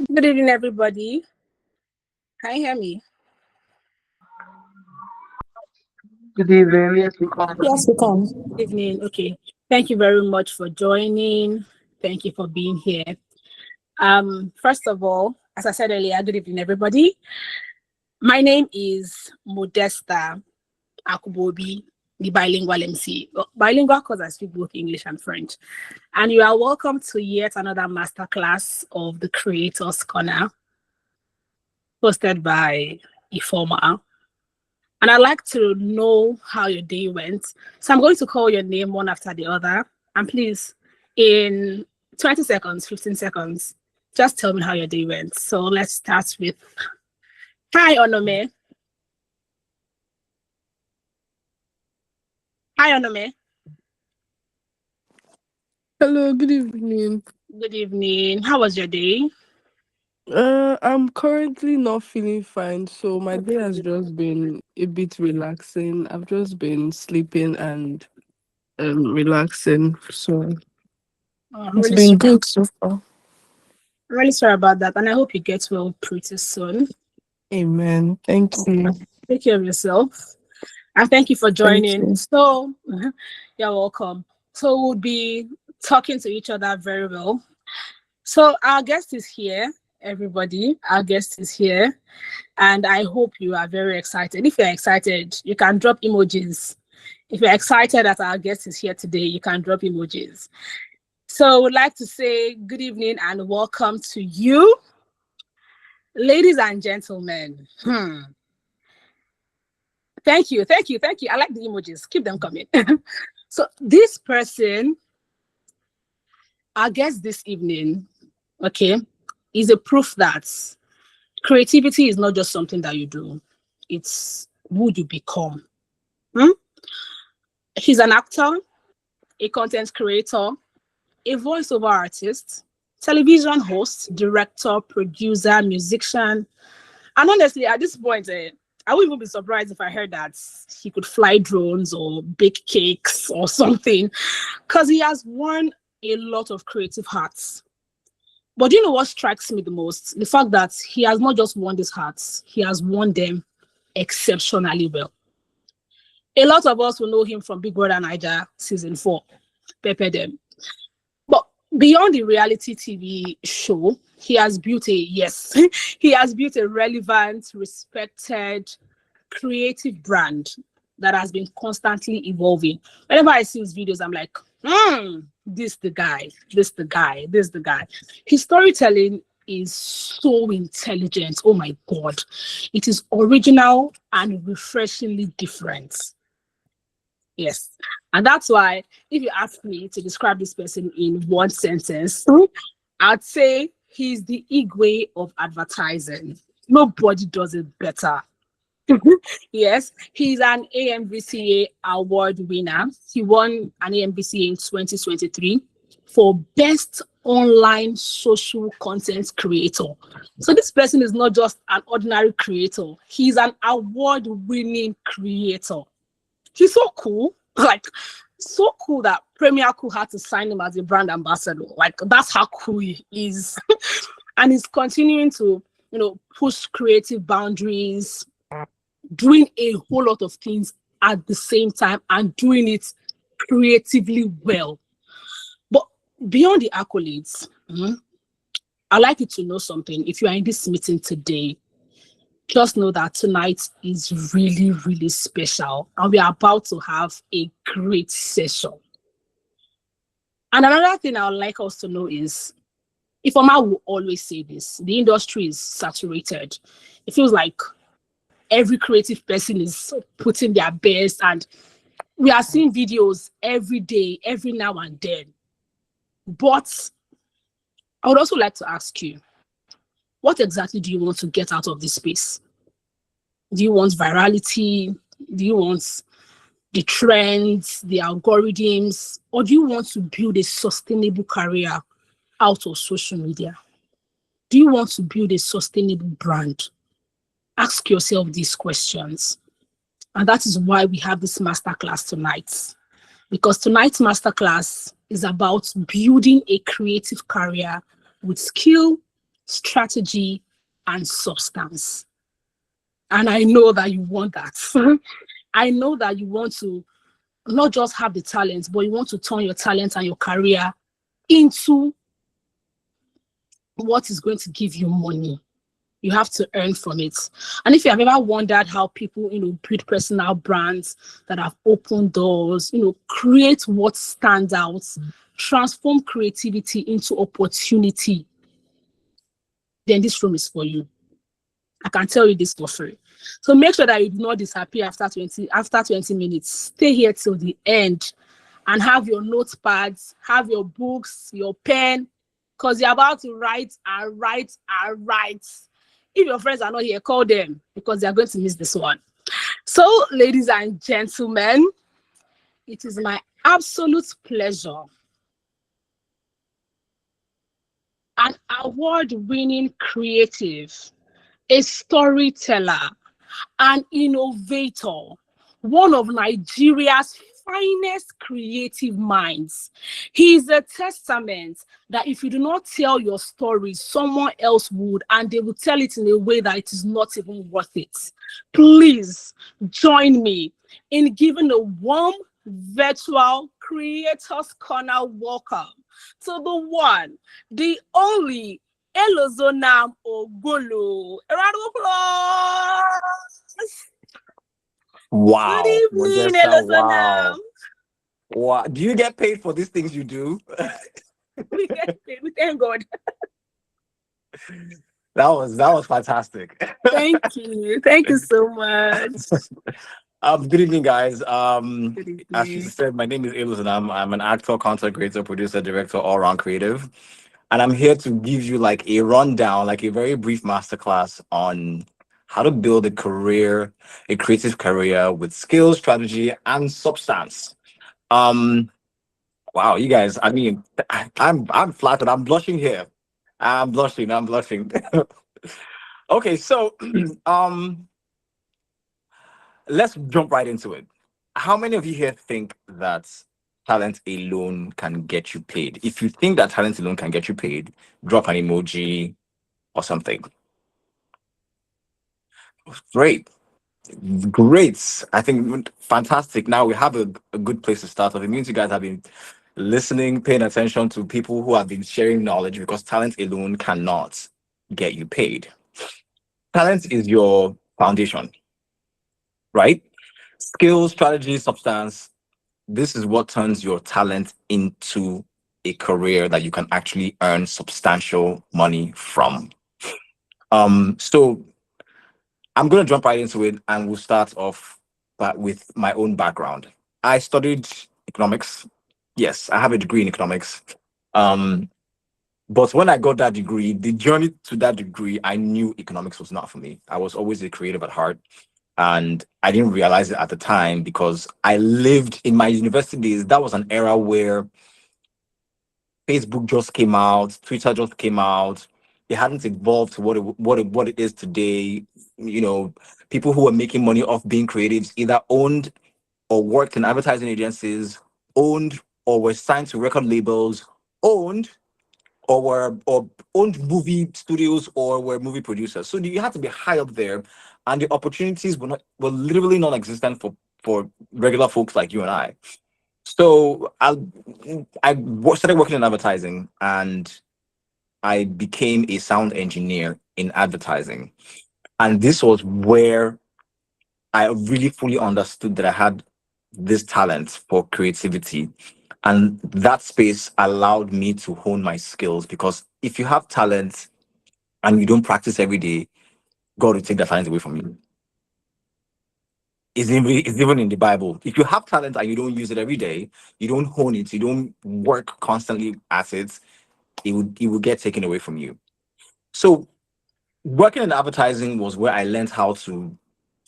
Good evening, everybody. Can you hear me? Good evening. Yes, we can. Yes, we can. Evening. Okay. Thank you very much for joining. Thank you for being here. First of all, as I said earlier, good evening, everybody. My name is Modesta Akubobi, the bilingual MC. Well, bilingual because I speak both English and French. And you are welcome to yet another masterclass of the Creators Corner, hosted by Ifoma. And I'd like to know how your day went. So I'm going to call your name one after the other. And please, in 20 seconds, 15 seconds, just tell me how your day went. So let's start with Hi, Onome. Hi, Onome. Hello, good evening. Good evening. How was your day? I'm currently not feeling fine, so my day has just been a bit relaxing. I've just been sleeping and relaxing, so I'm it's really been sorry. good so far. I'm really sorry about that. And I hope you get well pretty soon. Amen. Thank you. Take care of yourself. And thank you for Thank joining. you. So, you're welcome. So, we'll be talking to each other very well. So, our guest is here, everybody. Our guest is here. And I hope you are very excited. If you're excited, you can drop emojis. If you're excited that our guest is here today, you can drop emojis. So, I would like to say good evening and welcome to you, ladies and gentlemen. Thank you, thank you, thank you. I like the emojis. Keep them coming. So this person, our guest this evening, okay, is a proof that creativity is not just something that you do. It's who you become. Hmm? He's an actor, a content creator, a voiceover artist, television host, director, producer, musician. And honestly, at this point, I wouldn't even be surprised if I heard that he could fly drones or bake cakes or something, because he has worn a lot of creative hats. But you know what strikes me the most? The fact that he has not just worn these hats, he has worn them exceptionally well. A lot of us will know him from Big Brother Niger season 4, Pepper Them. But beyond the reality TV show, he has built a, yes, he has built a relevant, respected, creative brand that has been constantly evolving. Whenever I see his videos, I'm like, this the guy, this the guy, this the guy. His storytelling is so intelligent. Oh my God. It is original and refreshingly different. Yes. And that's why, if you ask me to describe this person in one sentence, I'd say he's the Igwe of advertising. Nobody does it better. Yes, he's an AMVCA award winner. He won an AMVCA in 2023 for Best Online Social Content Creator. So this person is not just an ordinary creator. He's an award-winning creator. He's so cool. Like, so cool that Premier Cool had to sign him as a brand ambassador. Like, that's how cool he is. And he's continuing to, push creative boundaries, doing a whole lot of things at the same time and doing it creatively well. But beyond the accolades, I'd like you to know something. If you are in this meeting today, just know that tonight is really, really special. And we are about to have a great session. And another thing I would like us to know is, if Oma will always say this, the industry is saturated. It feels like every creative person is putting their best, and we are seeing videos every day, every now and then. But I would also like to ask you, what exactly do you want to get out of this space? Do you want virality? Do you want the trends, the algorithms, or do you want to build a sustainable career out of social media? Do you want to build a sustainable brand? Ask yourself these questions. And that is why we have this masterclass tonight. Because tonight's masterclass is about building a creative career with skill, strategy, and substance. And I know that you want that. I know that you want to not just have the talent, but you want to turn your talent and your career into what is going to give you money. You have to earn from it. And if you have ever wondered how people, build personal brands that have opened doors, create what stands out, transform creativity into opportunity, then this room is for you. I can tell you this for free. So make sure that you do not disappear after 20 minutes. Stay here till the end and have your notepads, have your books, your pen, because you're about to write and write and write. If your friends are not here, call them because they're going to miss this one. So, ladies and gentlemen, it is my absolute pleasure. An award-winning creative, a storyteller, an innovator, one of Nigeria's finest creative minds. He is a testament that if you do not tell your story, someone else would, and they will tell it in a way that it is not even worth it. Please join me in giving a warm virtual Creators Corner welcome to the one, the only Elozonam Ogolo. A round of applause. Wow. Good evening, Modesta, Elozonam. wow. Wow. Do you get paid for these things you do? We get paid. We thank God. That was fantastic. Thank you. Thank you so much. Good evening, guys. Good As she evening. said, my name is Elozonam. I'm an actor, content creator, producer, director, all around creative. And I'm here to give you like a rundown, like a very brief masterclass on how to build a career, a creative career with skills, strategy, and substance. Um, wow, you guys, I mean, I'm flattered. I'm blushing here. I'm blushing. I'm blushing. Okay, so um let's jump right into it. How many of you here think that talent alone can get you paid? If you think that talent alone can get you paid, drop an emoji or something. Great. Great. I think fantastic. Now we have a good place to start off. It means you guys have been listening, paying attention to people who have been sharing knowledge because talent alone cannot get you paid. Talent is your foundation, right? Skills, strategy, substance. This is what turns your talent into a career that you can actually earn substantial money from. So I'm going to jump right into it and we'll start off with my own background. I studied economics. Yes, I have a degree in economics. Um, but when I got that degree, the journey to that degree, I knew economics was not for me. I was always a creative at heart. And I didn't realize it at the time because I lived in my university days. That was an era where Facebook just came out, Twitter just came out. It hadn't evolved to what it is today. You know, people who were making money off being creatives either owned or worked in advertising agencies, owned or were signed to record labels, owned or owned movie studios or were movie producers. So you had to be high up there, and the opportunities were literally non-existent for regular folks like you and I. So started working in advertising, and I became a sound engineer in advertising. And this was where I really fully understood that I had this talent for creativity. And that space allowed me to hone my skills because if you have talent and you don't practice every day, God will take that talent away from you. It's even in the Bible. If you have talent and you don't use it every day, you don't hone it, you don't work constantly at it, it will get taken away from you. So working in advertising was where I learned how to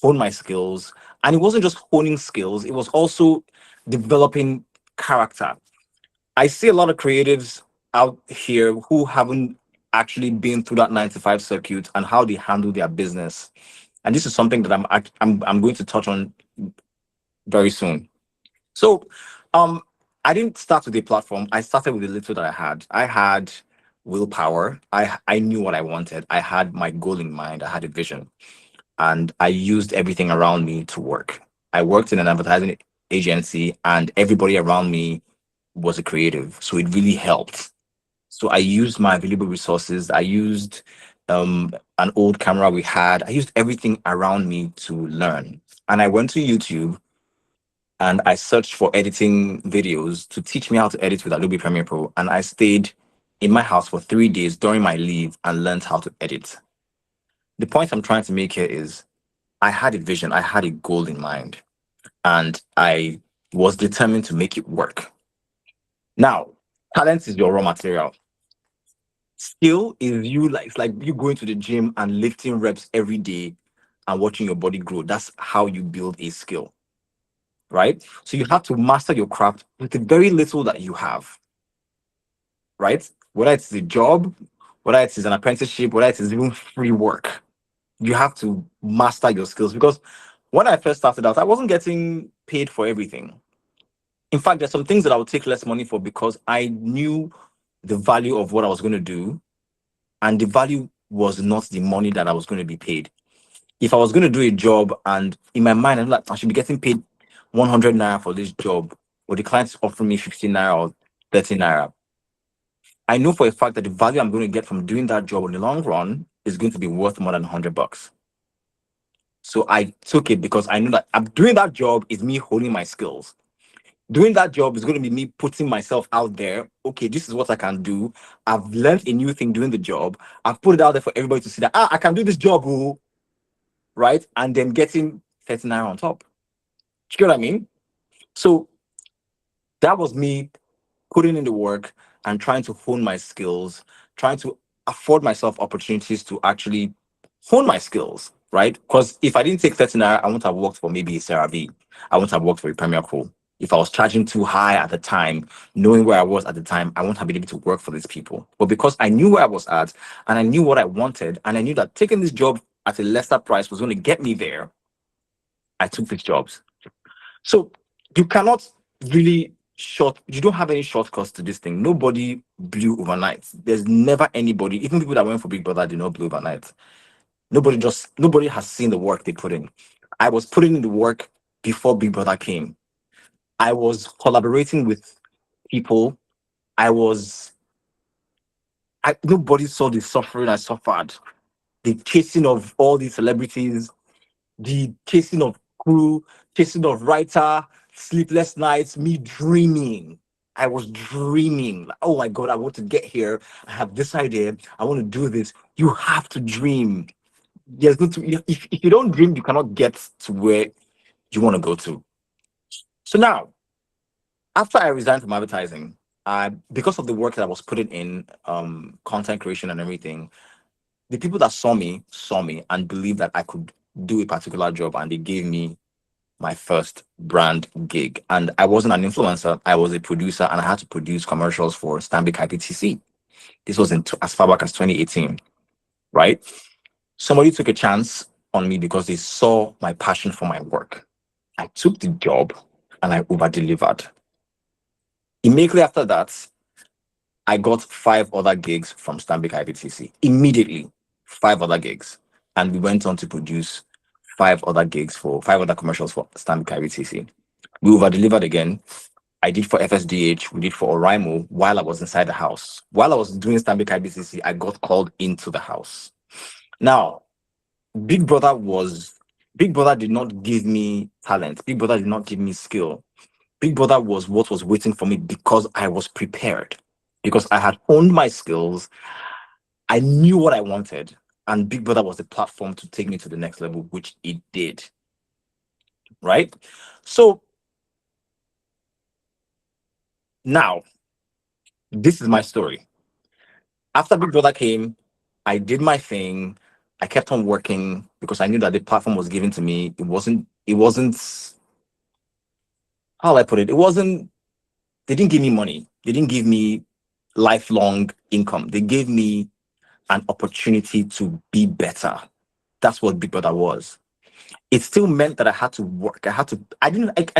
hone my skills. And it wasn't just honing skills, it was also developing character. I see a lot of creatives out here who haven't actually been through that 9 to 5 circuit and how they handle their business. And this is something that I'm going to touch on very soon. So, I didn't start with a platform. I started with the little that I had. I had willpower. I knew what I wanted. I had my goal in mind. I had a vision, and I used everything around me to work. I worked in an advertising agency, and everybody around me was a creative, so it really helped. So I used my available resources. I used an old camera we had. I used everything around me to learn. And I went to YouTube and I searched for editing videos to teach me how to edit with Adobe Premiere Pro. And I stayed in my house for 3 days during my leave and learned how to edit. The point I'm trying to make here is I had a vision, I had a goal in mind, and I was determined to make it work. Now, talent is your raw material. Skill is you like it's like you going to the gym and lifting reps every day and watching your body grow. That's how you build a skill, right? So you have to master your craft with the very little that you have, right? Whether it's a job, whether it is an apprenticeship, whether it is even free work, you have to master your skills. Because when I first started out, I wasn't getting paid for everything. In fact, there's some things that I would take less money for because I knew the value of what I was going to do, and the value was not the money that I was going to be paid. If I was going to do a job and in my mind, I'm like, I should be getting paid 100 naira for this job, or the client's offering me 15 naira or 30 naira, I know for a fact that the value I'm going to get from doing that job in the long run is going to be worth more than 100 bucks. So I took it because I knew that I'm doing that job is me honing my skills. Doing that job is going to be me putting myself out there. Okay, this is what I can do. I've learned a new thing doing the job. I've put it out there for everybody to see that I can do this job, oh, right? And then getting 39 on top. Do you get what I mean? So that was me putting in the work and trying to hone my skills, trying to afford myself opportunities to actually hone my skills, right? Because if I didn't take 39, I wouldn't have worked for maybe a CeraV. I wouldn't have worked for a Premier Pro. If I was charging too high at the time, knowing where I was at the time, I wouldn't have been able to work for these people. But because I knew where I was at and I knew what I wanted, and I knew that taking this job at a lesser price was going to get me there, I took these jobs. So you cannot really you don't have any shortcuts to this thing. Nobody blew overnight. There's never anybody, even people that went for Big Brother did not blow overnight. Nobody has seen the work they put in. I was putting in the work before Big Brother came. I was collaborating with people. I was nobody saw the suffering I suffered, the chasing of all these celebrities, the chasing of crew, chasing of writer, sleepless nights, me dreaming. I was dreaming. Like, oh my God, I want to get here. I have this idea. I want to do this. You have to dream. If you don't dream, you cannot get to where you want to go to. So now, after I resigned from advertising, because of the work that I was putting in, content creation and everything, the people that saw me and believed that I could do a particular job, and they gave me my first brand gig. And I wasn't an influencer, I was a producer, and I had to produce commercials for Stanbic IPTC. This was as far back as 2018, right? Somebody took a chance on me because they saw my passion for my work. I took the job and I over delivered. Immediately after that, I got 5 other gigs from Stanbic IPTC. Immediately, 5 other gigs. And we went on to produce 5 other commercials for Stanbic IPTC. We over delivered again. I did for FSDH, we did for Oraimo while I was inside the house. While I was doing Stanbic IBCC, I got called into the house. Now, Big Brother did not give me talent. Big Brother did not give me skill. Big Brother was what was waiting for me because I was prepared, because I had honed my skills. I knew what I wanted, and Big Brother was the platform to take me to the next level, which it did. Right? So now, this is my story. After Big Brother came, I did my thing. I kept on working because I knew that the platform was given to me. It wasn't, how will I put it? They didn't give me money. They didn't give me lifelong income. They gave me an opportunity to be better. That's what Big Brother was. It still meant that I had to work. In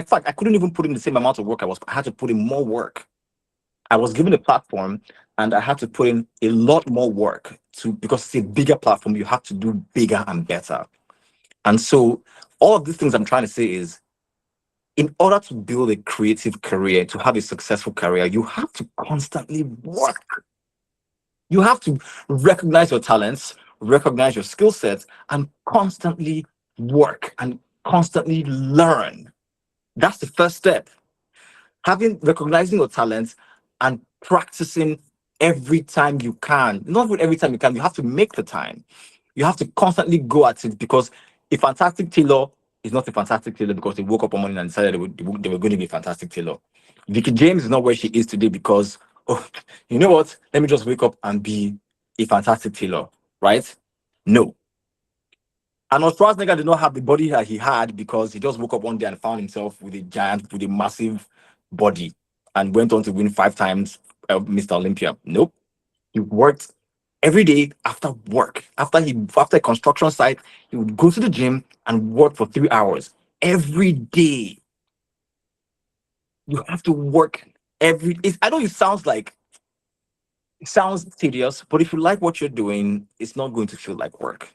fact, I couldn't even put in the same amount of work I had to put in more work. I was given a platform and I had to put in a lot more work to, because it's a bigger platform, you have to do bigger and better. And so all of these things I'm trying to say is, in order to build a creative career, to have a successful career, you have to constantly work. You have to recognize your talents, recognize your skill sets, and constantly work and constantly learn. That's the first step. Recognizing your talents and practicing every time you can. Not even every time you can, you have to make the time. You have to constantly go at it, because a fantastic tailor is not a fantastic tailor because they woke up one morning and decided they were going to be a fantastic tailor. Vicky James is not where she is today because, oh, you know what? Let me just wake up and be a fantastic tailor, right? No. Arnold Schwarzenegger did not have the body that he had because he just woke up one day and found himself with a massive body and went on to win 5 times Mr. Olympia. Nope. He worked every day after work. After a construction site, he would go to the gym and work for 3 hours every day. You have to work I know it sounds tedious, but if you like what you're doing, it's not going to feel like work.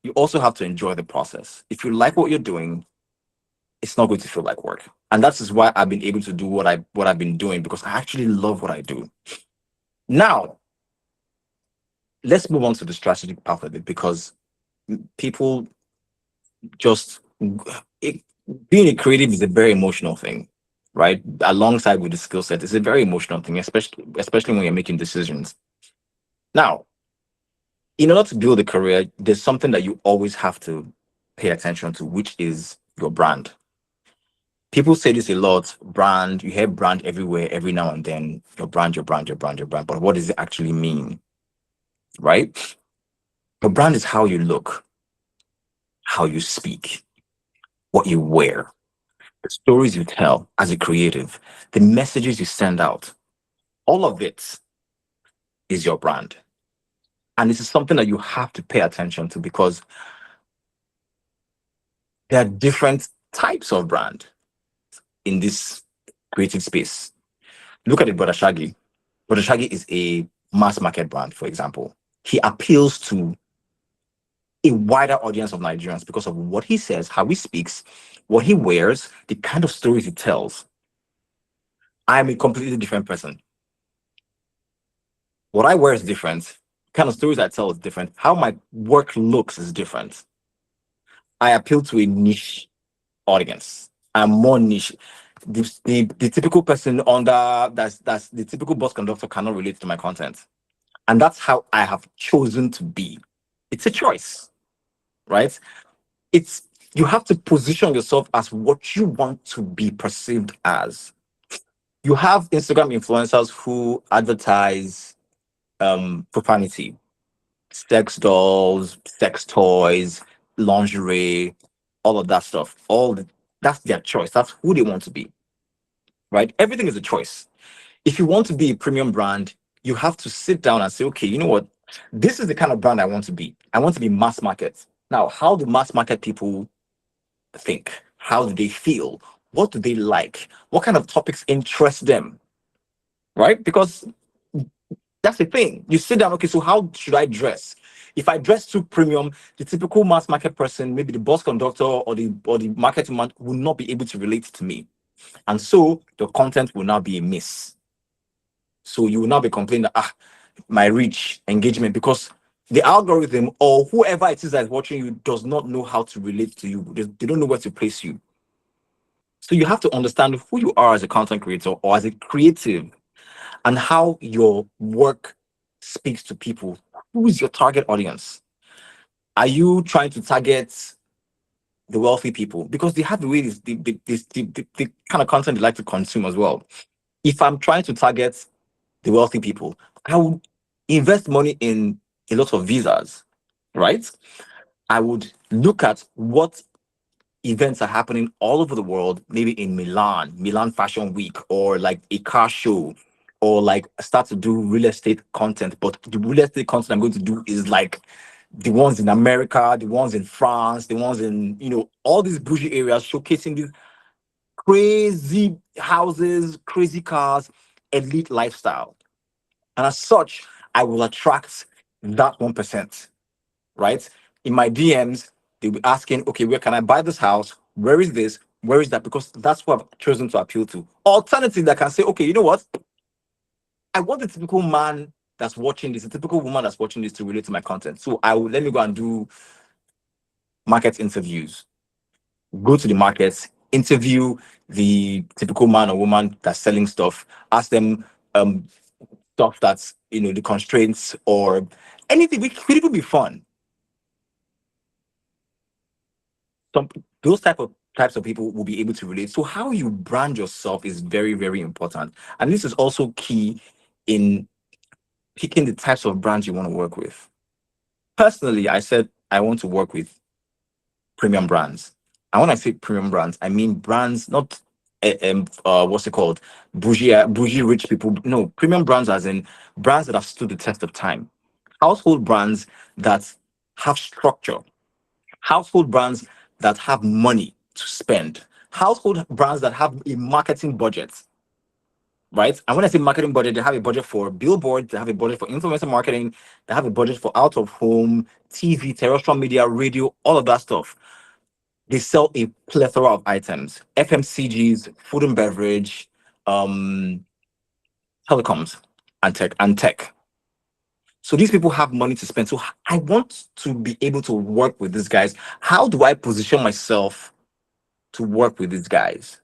You also have to enjoy the process. If you like what you're doing, it's not going to feel like work. And that is why I've been able to do what I've been doing, because I actually love what I do. Now, let's move on to the strategic part of it, because people just it, being a creative is a very emotional thing, right? Alongside with the skill set, it's a very emotional thing, especially when you're making decisions. Now, in order to build a career, there's something that you always have to pay attention to, which is your brand. People say this a lot: brand. You hear brand everywhere, every now and then. Your brand, your brand, your brand, your brand. But what does it actually mean, right? Your brand is how you look, how you speak, what you wear, the stories you tell as a creative, the messages you send out. All of it is your brand. And this is something that you have to pay attention to, because there are different types of brand in this creative space. Look at it, Brother Shaggy. Brother Shaggy is a mass market brand, for example. He appeals to a wider audience of Nigerians because of what he says, how he speaks, what he wears, the kind of stories he tells. I'm a completely different person. What I wear is different. Kind of stories I tell is different. How my work looks is different. I appeal to a niche audience. I'm more niche. The typical person that's the typical bus conductor cannot relate to my content. And that's how I have chosen to be. It's a choice, right? It's You have to position yourself as what you want to be perceived as. You have Instagram influencers who advertise profanity, sex dolls, sex toys, lingerie, all of that stuff. That's their choice. That's who they want to be, right? Everything is a choice. If you want to be a premium brand, you have to sit down and say, okay, you know what? This is the kind of brand I want to be. I want to be mass market. Now, how do mass market people think? How do they feel? What do they like? What kind of topics interest them? Right? Because that's the thing. You sit down, okay, so how should I dress? If I dress too premium, the typical mass market person, maybe the bus conductor or the marketing man, will not be able to relate to me. And so the content will now be a miss. So you will now be complaining that my reach, engagement, because the algorithm or whoever it is that is watching you does not know how to relate to you. They don't know where to place you. So you have to understand who you are as a content creator or as a creative, and how your work speaks to people. Who is your target audience? Are you trying to target the wealthy people? Because they have the way the kind of content they like to consume as well. If I'm trying to target the wealthy people, I would invest money in a lot of visas, right? I would look at what events are happening all over the world, maybe in Milan Fashion Week, or like a car show, or like start to do real estate content. But the real estate content I'm going to do is like the ones in America, the ones in France, the ones in, all these bougie areas, showcasing these crazy houses, crazy cars, elite lifestyle. And as such, I will attract that 1%, right? In my DMs, they'll be asking, okay, where can I buy this house? Where is this? Where is that? Because that's what I've chosen to appeal to. Alternatively, I can say, okay, you know what? I want the typical man that's watching this, a typical woman that's watching this to relate to my content. So let me go and do market interviews, go to the markets, interview the typical man or woman that's selling stuff, ask them um stuff that's the constraints or anything. Which could even be fun. Some those types of people will be able to relate. So how you brand yourself is very, very important. And this is also key in picking the types of brands you want to work with. Personally, I said I want to work with premium brands. And when I say premium brands, I mean brands, not what's it called? Bougie rich people. No, premium brands as in brands that have stood the test of time. Household brands that have structure. Household brands that have money to spend. Household brands that have a marketing budget. Right? And when I say marketing budget, they have a budget for billboards, they have a budget for influencer marketing, they have a budget for out of home, TV, terrestrial media, radio, all of that stuff. They sell a plethora of items: FMCGs, food and beverage, um, telecoms, and tech. So these people have money to spend. So I want to be able to work with these guys. How do I position myself to work with these guys?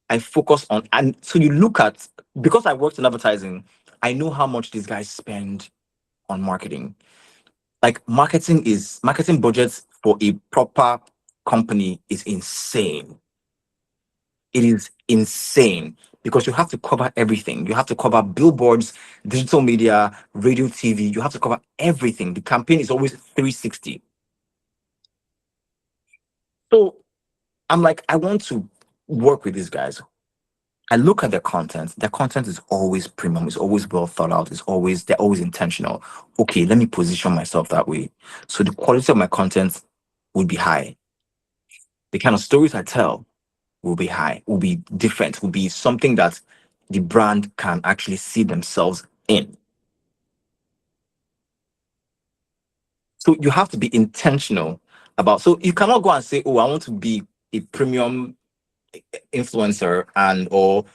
I focus on, and so you look at, because I worked in advertising, I know how much these guys spend on marketing. Like marketing budgets for a proper company is insane. It is insane because you have to cover everything. You have to cover billboards, digital media, radio, TV. You have to cover everything. The campaign is always 360. So I'm like, I want to work with these guys. I look at their content. Their content is always premium. It's always well thought out. They're always intentional. Okay, let me position myself that way. So the quality of my content would be high. The kind of stories I tell will be high, will be different, will be something that the brand can actually see themselves in. So you have to be intentional about, so you cannot go and say, oh, I want to be a premium influencer or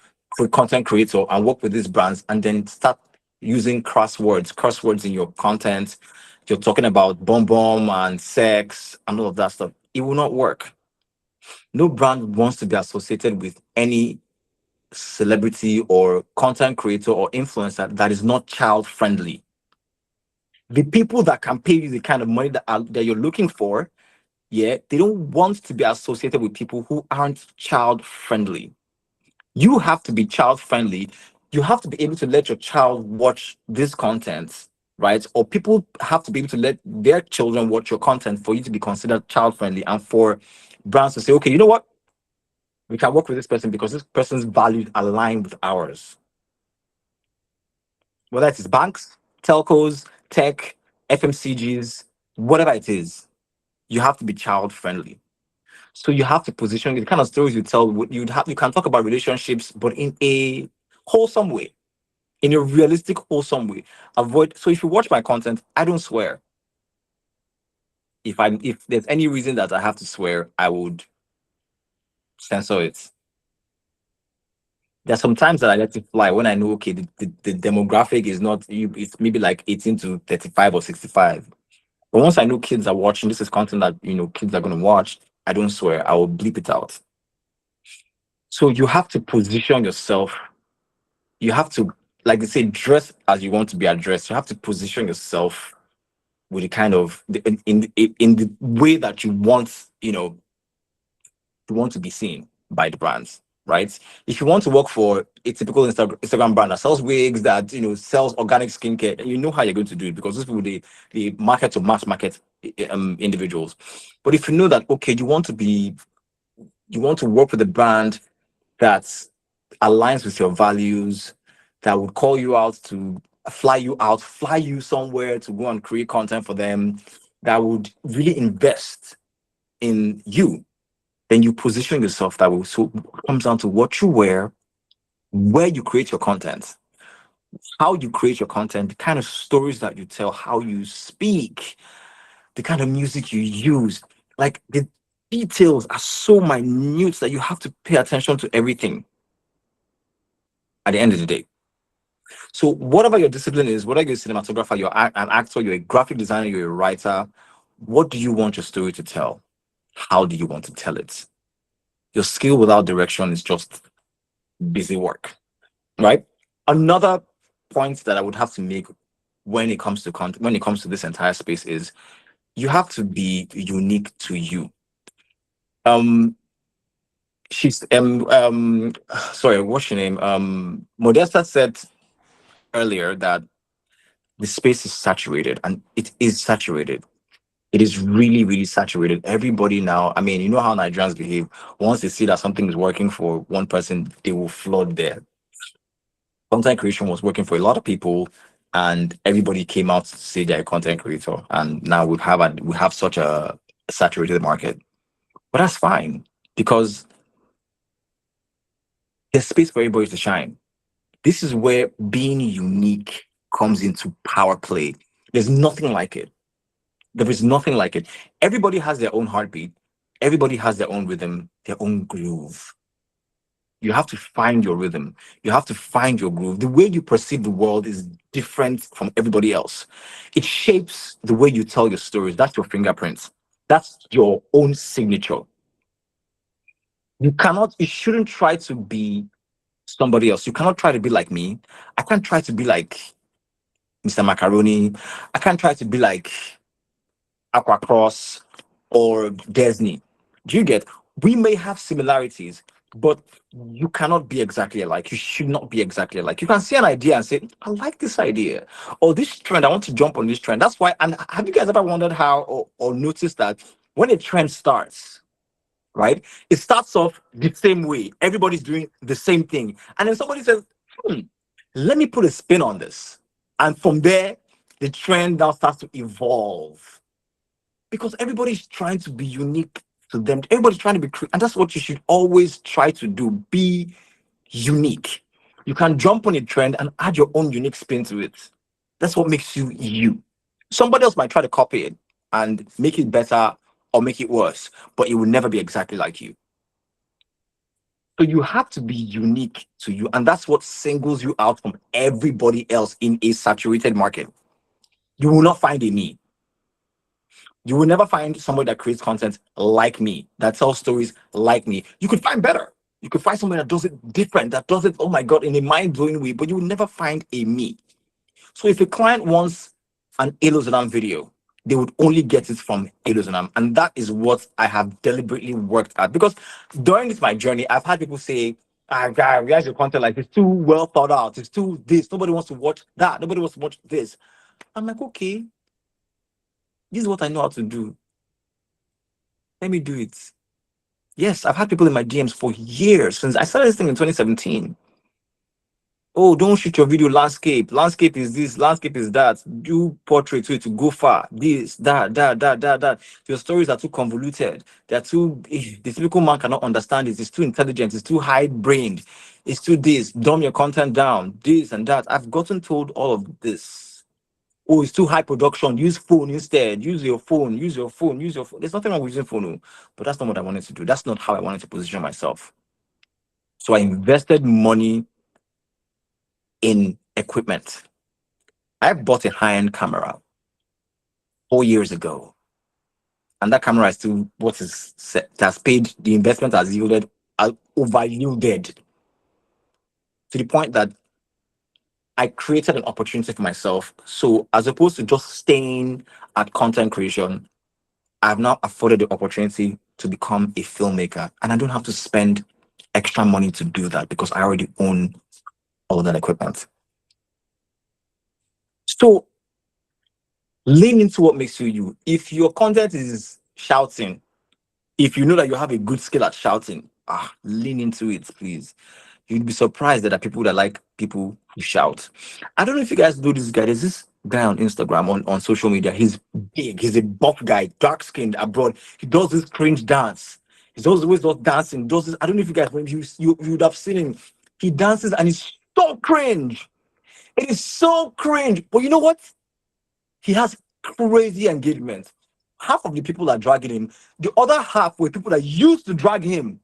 content creator and work with these brands and then start using crosswords in your content. You're talking about bomb and sex and all of that stuff. It will not work. No brand wants to be associated with any celebrity or content creator or influencer that is not child friendly. The people that can pay you the kind of money that you're looking for, yeah, they don't want to be associated with people who aren't child friendly. You have to be child friendly. You have to be able to let your child watch this content, right? Or people have to be able to let their children watch your content for you to be considered child friendly, and for brands to say, okay, you know what? We can work with this person because this person's values align with ours. Whether it's banks, telcos, tech, FMCGs, whatever it is, you have to be child friendly. So you have to position the kind of stories you tell. You can talk about relationships, but in a wholesome way, in a realistic, wholesome way. Avoid. So if you watch my content, I don't swear. If there's any reason that I have to swear, I would censor it. There's sometimes that I let it fly when I know, okay, the demographic is not you. It's maybe like 18 to 35 or 65. But once I know kids are watching, this is content that kids are going to watch. I don't swear. I will bleep it out. So you have to position yourself. You have to, like they say, dress as you want to be addressed. You have to position yourself with the kind of in the way that you want to be seen by the brands, right? If you want to work for a typical Instagram brand that sells wigs, that sells organic skincare, you know how you're going to do it because these people they market to mass market individuals. But if you know that okay, you want to work with a brand that aligns with your values, that would call you out to fly you somewhere to go and create content for them, that would really invest in you, then you position yourself that way. So it comes down to what you wear, where you create your content. how you create your content, the kind of stories that you tell, how you speak, the kind of music you use. Like the details are so minute that you have to pay attention to everything at the end of the day. So whatever your discipline is, whether you're a cinematographer, an actor, you're a graphic designer, you're a writer, what do you want your story to tell? How do you want to tell it? Your skill without direction is just busy work, right? Another point that I would have to make when it comes to when it comes to this entire space is you have to be unique to you. Um, she's sorry, what's your name? Modesta said earlier that the space is saturated, and it is saturated. It is really, really saturated. Everybody now, I mean, you know how Nigerians behave. Once they see that something is working for one person, they will flood there. Content creation was working for a lot of people, and everybody came out to say they're a content creator. And now we have such a saturated market. But that's fine because there's space for everybody to shine. This is where being unique comes into power play. There's nothing like it. There is nothing like it. Everybody has their own heartbeat. Everybody has their own rhythm, their own groove. You have to find your rhythm. You have to find your groove. The way you perceive the world is different from everybody else. It shapes the way you tell your stories. That's your fingerprints. That's your own signature. You shouldn't try to be somebody else. You cannot try to be like me. I can't try to be like Mr. Macaroni. I can't try to be like Aquacross or Disney. Do you get? We may have similarities, but you cannot be exactly alike. You should not be exactly alike. You can see an idea and say, I like this idea. Or this trend, I want to jump on this trend. That's why, and have you guys ever wondered how or noticed that when a trend starts, right? It starts off the same way. Everybody's doing the same thing. And then somebody says, let me put a spin on this. And from there, the trend now starts to evolve because everybody's trying to be unique to them. Everybody's trying to be, and that's what you should always try to do. Be unique. You can jump on a trend and add your own unique spin to it. That's what makes you you. Somebody else might try to copy it and make it better or make it worse, but it will never be exactly like you. So you have to be unique to you, and that's what singles you out from everybody else in a saturated market. You will not find a me. You will never find somebody that creates content like me, that tells stories like me. You could find better. You could find somebody that does it different, that does it, oh my God, in a mind-blowing way, but you will never find a me. So if a client wants an Elozonam video, they would only get it from Elozonam. And that is what I have deliberately worked at. Because during this my journey, I've had people say, guy, realize your content like it's too well thought out. It's too this. Nobody wants to watch that. Nobody wants to watch this. I'm like, okay, this is what I know how to do. Let me do it. Yes, I've had people in my DMs for years since I started this thing in 2017. Oh, don't shoot your video landscape. Landscape is this, landscape is that. Do portrait to it to go far. This, that. Your stories are too convoluted. They're too, the typical man cannot understand it. It's too intelligent. It's too high-brained. It's too this. Dumb your content down. This and that. I've gotten told all of this. Oh, it's too high production. Use phone instead. Use your phone. Use your phone. Use your phone. There's nothing wrong with using phone, but that's not what I wanted to do. That's not how I wanted to position myself. So I invested money in equipment. I bought a high-end camera 4 years ago, and that camera is still what is set, it has paid, the investment has yielded, over yielded to the point that I created an opportunity for myself. So as opposed to just staying at content creation, I've now afforded the opportunity to become a filmmaker, and I don't have to spend extra money to do that because I already own all of that equipment. So lean into what makes you you. If your content is shouting, if you know that you have a good skill at shouting, lean into it, please. You'd be surprised that there are people that like people who shout. I don't know if you guys know this guy. There's this guy on Instagram, on social media. He's big. He's a buff guy, dark skinned, abroad. He does this cringe dance. He's always dancing. Does this? I don't know if you guys, when you would have seen him. He dances and he's so cringe. It is so cringe. But you know what? He has crazy engagement. Half of the people are dragging him. The other half were people that used to drag him.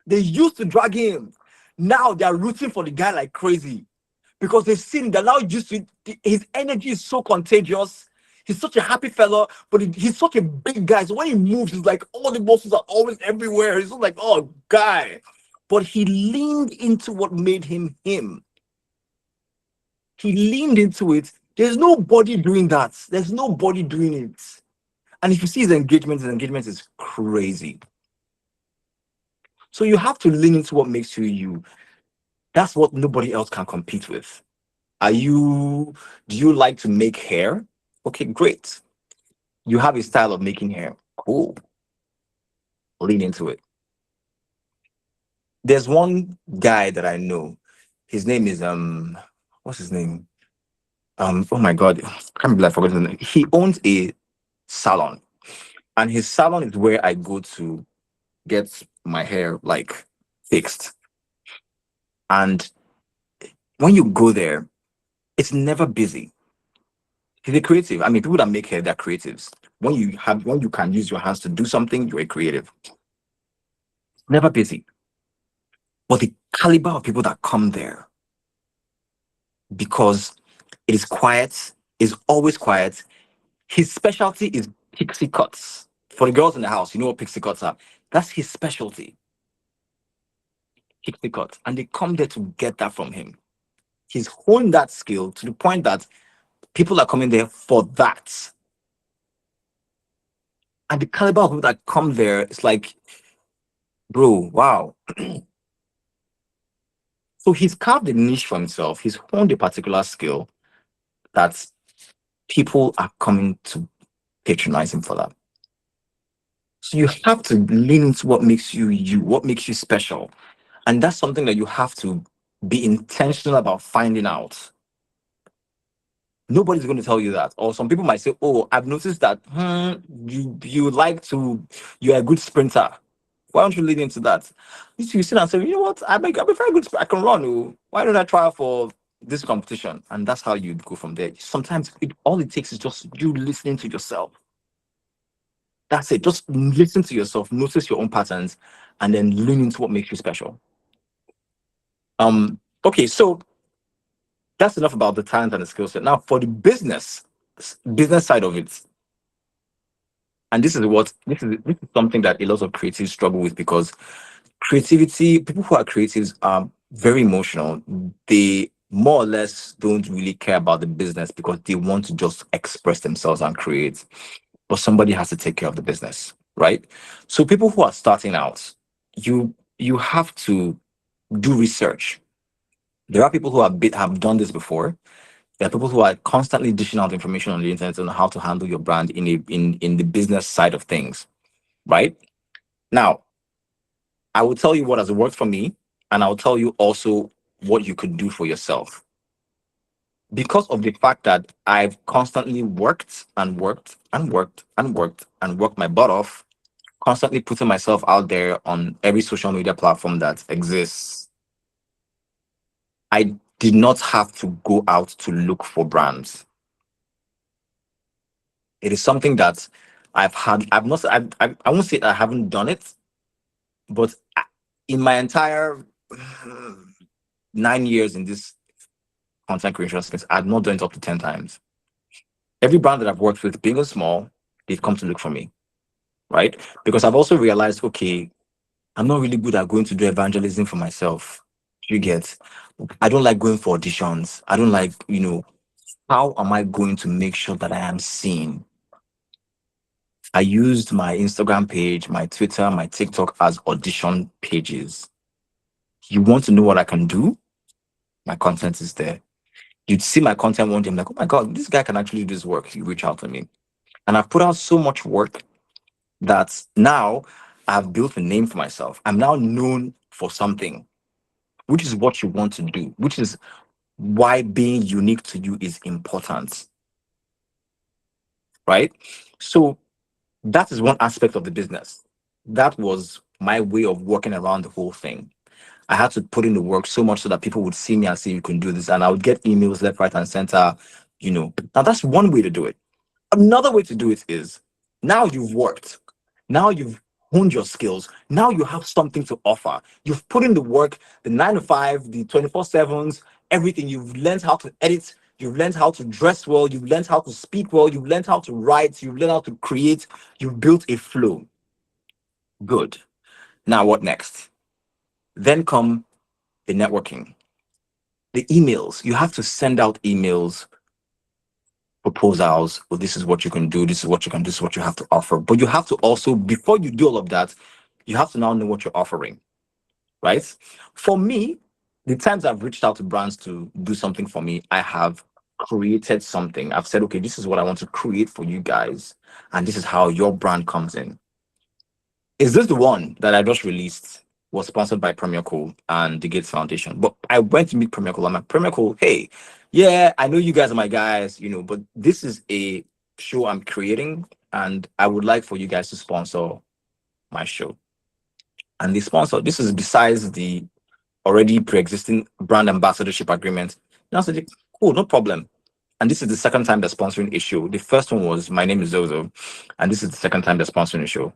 They used to drag him. Now they are rooting for the guy like crazy because they've seen that now used to his energy is so contagious. He's such a happy fella, but he's such a big guy. So when he moves, it's like all the muscles are always everywhere. He's just like, oh, guy. But he leaned into what made him him. He leaned into it. There's nobody doing that. There's nobody doing it. And if you see his engagement is crazy. So you have to lean into what makes you you. That's what nobody else can compete with. Do you like to make hair? Okay, great. You have a style of making hair. Cool. Lean into it. There's one guy that I know. His name is what's his name? Oh my god, I can't believe I forgot his name. He owns a salon, and his salon is where I go to get my hair like fixed. And when you go there, it's never busy. He's a creative. I mean, people that make hair, they're creatives. When you can use your hands to do something, you're a creative. Never busy. But the caliber of people that come there, because it is quiet, is always quiet. His specialty is pixie cuts. For the girls in the house, you know what pixie cuts are. That's his specialty. Pixie cuts. And they come there to get that from him. He's honed that skill to the point that people are coming there for that. And the caliber of people that come there, it's like, bro, wow. So he's carved a niche for himself. He's honed a particular skill that people are coming to patronize him for that. So you have to lean into what makes you you, what makes you special. And that's something that you have to be intentional about finding out. Nobody's going to tell you that. Or some people might say, oh, I've noticed that you're a good sprinter. Why don't you lean into that? You sit and say, you know what? I'm a very good sprinter. I can run. Oh. Why don't I try for this competition? And that's how you go from there. Sometimes all it takes is just you listening to yourself. That's it. Just listen to yourself, notice your own patterns, and then lean into what makes you special. Okay, so that's enough about the talent and the skill set. Now for the business side of it, and this is something that a lot of creatives struggle with because creativity, people who are creatives are very emotional. They more or less don't really care about the business because they want to just express themselves and create. But somebody has to take care of the business, right? So people who are starting out, you have to do research. There are people who have done this before. There are people who are constantly dishing out information on the internet on how to handle your brand in the business side of things, right? Now, I will tell you what has worked for me, and I'll tell you also what you could do for yourself. Because of the fact that I've constantly worked and worked and worked and worked and worked my butt off, constantly putting myself out there on every social media platform that exists, I did not have to go out to look for brands. It is something that I've not, I won't say I haven't done it, but in my entire 9 years in this content creation space, I've not done it up to 10 times. Every brand that I've worked with, big or small, they've come to look for me, right? Because I've also realized, okay, I'm not really good at going to do evangelism for myself. You get, I don't like going for auditions. I don't like, how am I going to make sure that I am seen? I used my Instagram page, my Twitter, my TikTok as audition pages. You want to know what I can do? My content is there. You'd see my content one day, I'm like, oh my God, this guy can actually do this work. You reach out to me. And I've put out so much work that now I've built a name for myself. I'm now known for something, which is what you want to do, which is why being unique to you is important, right? So that is one aspect of the business. That was my way of working around the whole thing. I had to put in the work so much so that people would see me and say, you can do this. And I would get emails left, right, and center, you know. Now, that's one way to do it. Another way to do it is now you've worked. Now you've honed your skills. Now you have something to offer. You've put in the work, the 9 to 5, the 24/7s, everything. You've learned how to edit. You've learned how to dress well. You've learned how to speak well. You've learned how to write. You've learned how to create. You've built a flow. Good. Now, what next? Then come the networking, the emails. You have to send out emails, proposals. Well, this is what you can do. This is what you can do. This is what you have to offer. But you have to also, before you do all of that, you have to now know what you're offering, right? For me, the times I've reached out to brands to do something for me, I have created something. I've said, okay, this is what I want to create for you guys, and this is how your brand comes in. Is this the one that I just released? Was sponsored by Premier Cool and the Gates Foundation. But I went to meet Premier Cool. I'm like, Premier Cool, hey, yeah, I know you guys are my guys, you know, but this is a show I'm creating, and I would like for you guys to sponsor my show. And the sponsor, this is besides the already pre-existing brand ambassadorship agreement. And I said, cool, no problem. And this is the second time they're sponsoring a show. The first one was My Name is Zozo, and this is the second time they're sponsoring a show.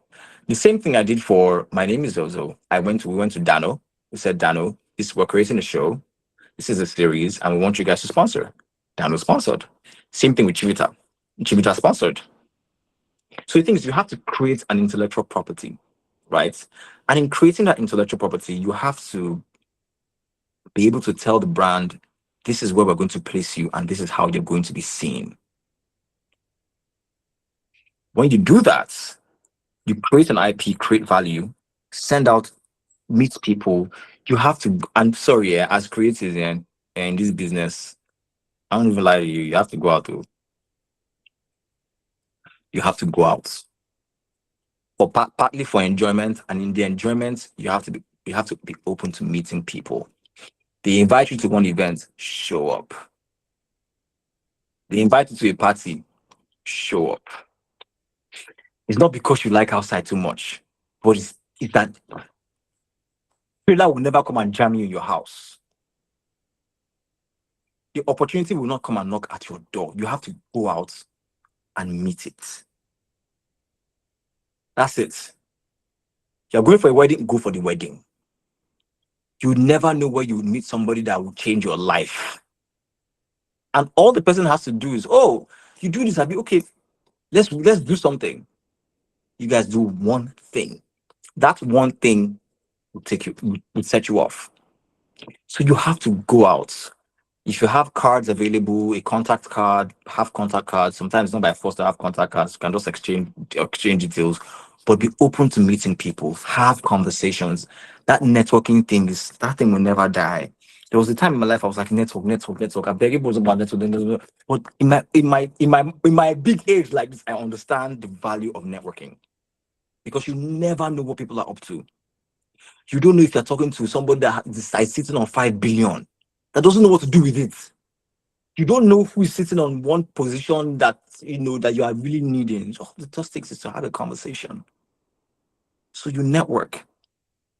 The same thing I did for My Name is Zozo. We went to Dano. We said, Dano, we're creating a show. This is a series, and we want you guys to sponsor. Dano sponsored. Same thing with Chivita. Chivita sponsored. So the thing is, you have to create an intellectual property, right? And in creating that intellectual property, you have to be able to tell the brand, this is where we're going to place you, and this is how you're going to be seen. When you do that, you create an IP, create value, send out, meet people. You have to, I'm sorry, yeah, as creatives in this business, I don't even lie to you, you have to go out to, you have to go out. For partly for enjoyment, and in the enjoyment, you have to be open to meeting people. They invite you to one event, show up. They invite you to a party, show up. It's not because you like outside too much, but it's that trailer will never come and jam you in your house. The opportunity will not come and knock at your door. You have to go out and meet it. That's it. You're going for a wedding, go for the wedding. You never know where you will meet somebody that will change your life. And all the person has to do is, oh, you do this, I'll be okay. Let's do something. You guys do one thing. That one thing will set you off. So you have to go out. If you have cards available, a contact card, have contact cards. Sometimes it's not by force to have contact cards. You can just exchange details, but be open to meeting people, have conversations. That networking thing that thing will never die. There was a time in my life I was like network. I beg it was about network. But in my big age like this, I understand the value of networking because you never know what people are up to. You don't know if you're talking to somebody that is sitting on 5 billion that doesn't know what to do with it. You don't know who is sitting on one position that that you are really needing. So the just takes is to have a conversation. So you network,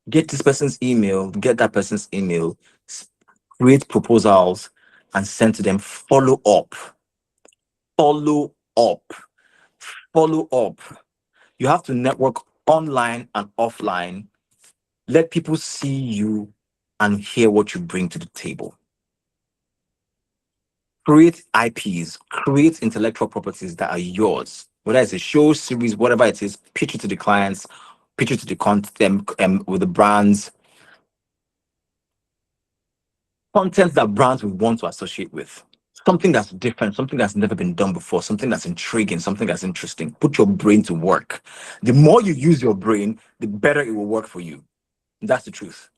get this person's email, get that person's email, create proposals, and send to them. Follow up, follow up, follow up. You have to network online and offline. Let people see you and hear what you bring to the table. Create IPs, create intellectual properties that are yours, whether it's a show, series, whatever it is, pitch it to the clients, pitch it to the content with the brands, content that brands would want to associate with. Something that's different, something that's never been done before, something that's intriguing, something that's interesting. Put your brain to work. The more you use your brain, the better it will work for you. That's the truth.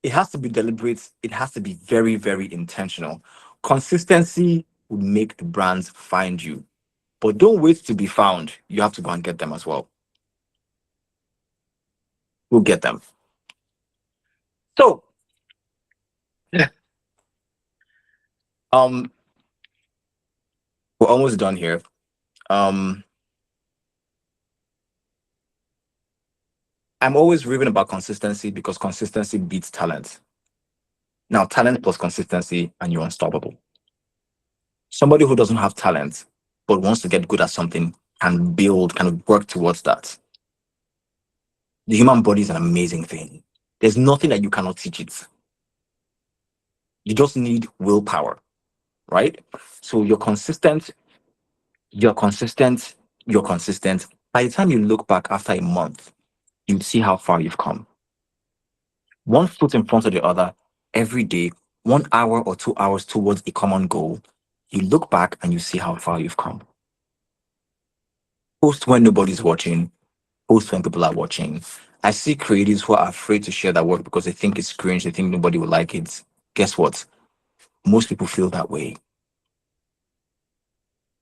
It has to be deliberate. It has to be very, very intentional. Consistency would make the brands find you. But don't wait to be found. You have to go and get them as well. We'll get them. So, um, we're almost done here. Um, I'm always raving about consistency because consistency beats talent. Now, talent plus consistency, and you're unstoppable. Somebody who doesn't have talent but wants to get good at something can build, can work towards that. The human body is an amazing thing. There's nothing that you cannot teach it. You just need willpower, right? So you're consistent, you're consistent. By the time you look back after a month, you see how far you've come. One foot in front of the other every day, 1 hour or 2 hours towards a common goal. You look back and you see how far you've come. Post when nobody's watching, post when people are watching. I see creatives who are afraid to share their work because they think it's cringe, they think nobody will like it. Guess what? Most people feel that way.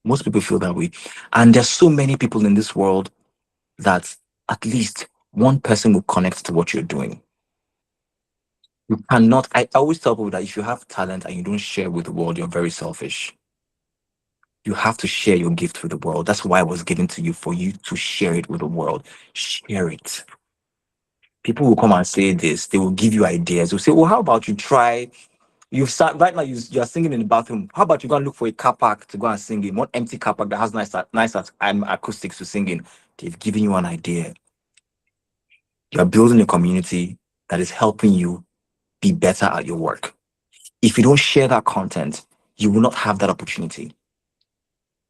Most people feel that way. And there's so many people in this world that at least one person will connect to what you're doing. You cannot, I always tell people that if you have talent and you don't share with the world, you're very selfish. You have to share your gift with the world. That's why it was given to you, for you to share it with the world. Share it. People will come and say this, they will give you ideas. They'll say, well, how about you try? You've sat right now, you're singing in the bathroom. How about you go and look for a car park to go and sing in? One empty car park that has nice acoustics to sing in. They've given you an idea. You're building a community that is helping you be better at your work. If you don't share that content, you will not have that opportunity.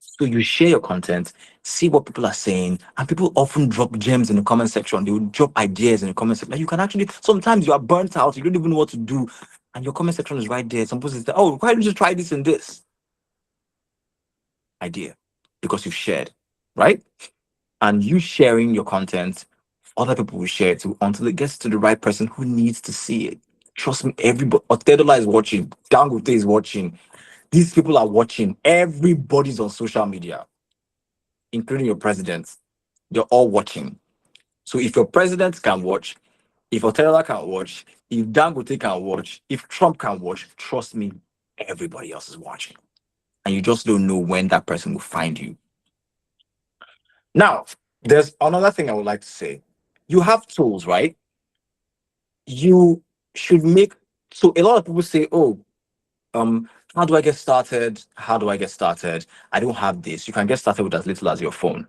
So you share your content, see what people are saying, and people often drop gems in the comment section. They will drop ideas in the comment section. Like you can actually, sometimes you are burnt out, you don't even know what to do, and your comment section is right there. Some people say, oh, why don't you try this and this? Idea. Because you've shared, right? And you sharing your content, other people will share it too until it gets to the right person who needs to see it. Trust me, everybody, Otedola is watching, Dangote is watching, these people are watching, everybody's on social media, including your president. They're all watching. So if your president can watch, if Otedola can watch, if Dangote can watch, if Trump can watch, trust me, everybody else is watching. And you just don't know when that person will find you. Now, there's another thing I would like to say. You have tools, right? You should make, so a lot of people say, oh, how do I get started? How do I get started? I don't have this. You can get started with as little as your phone.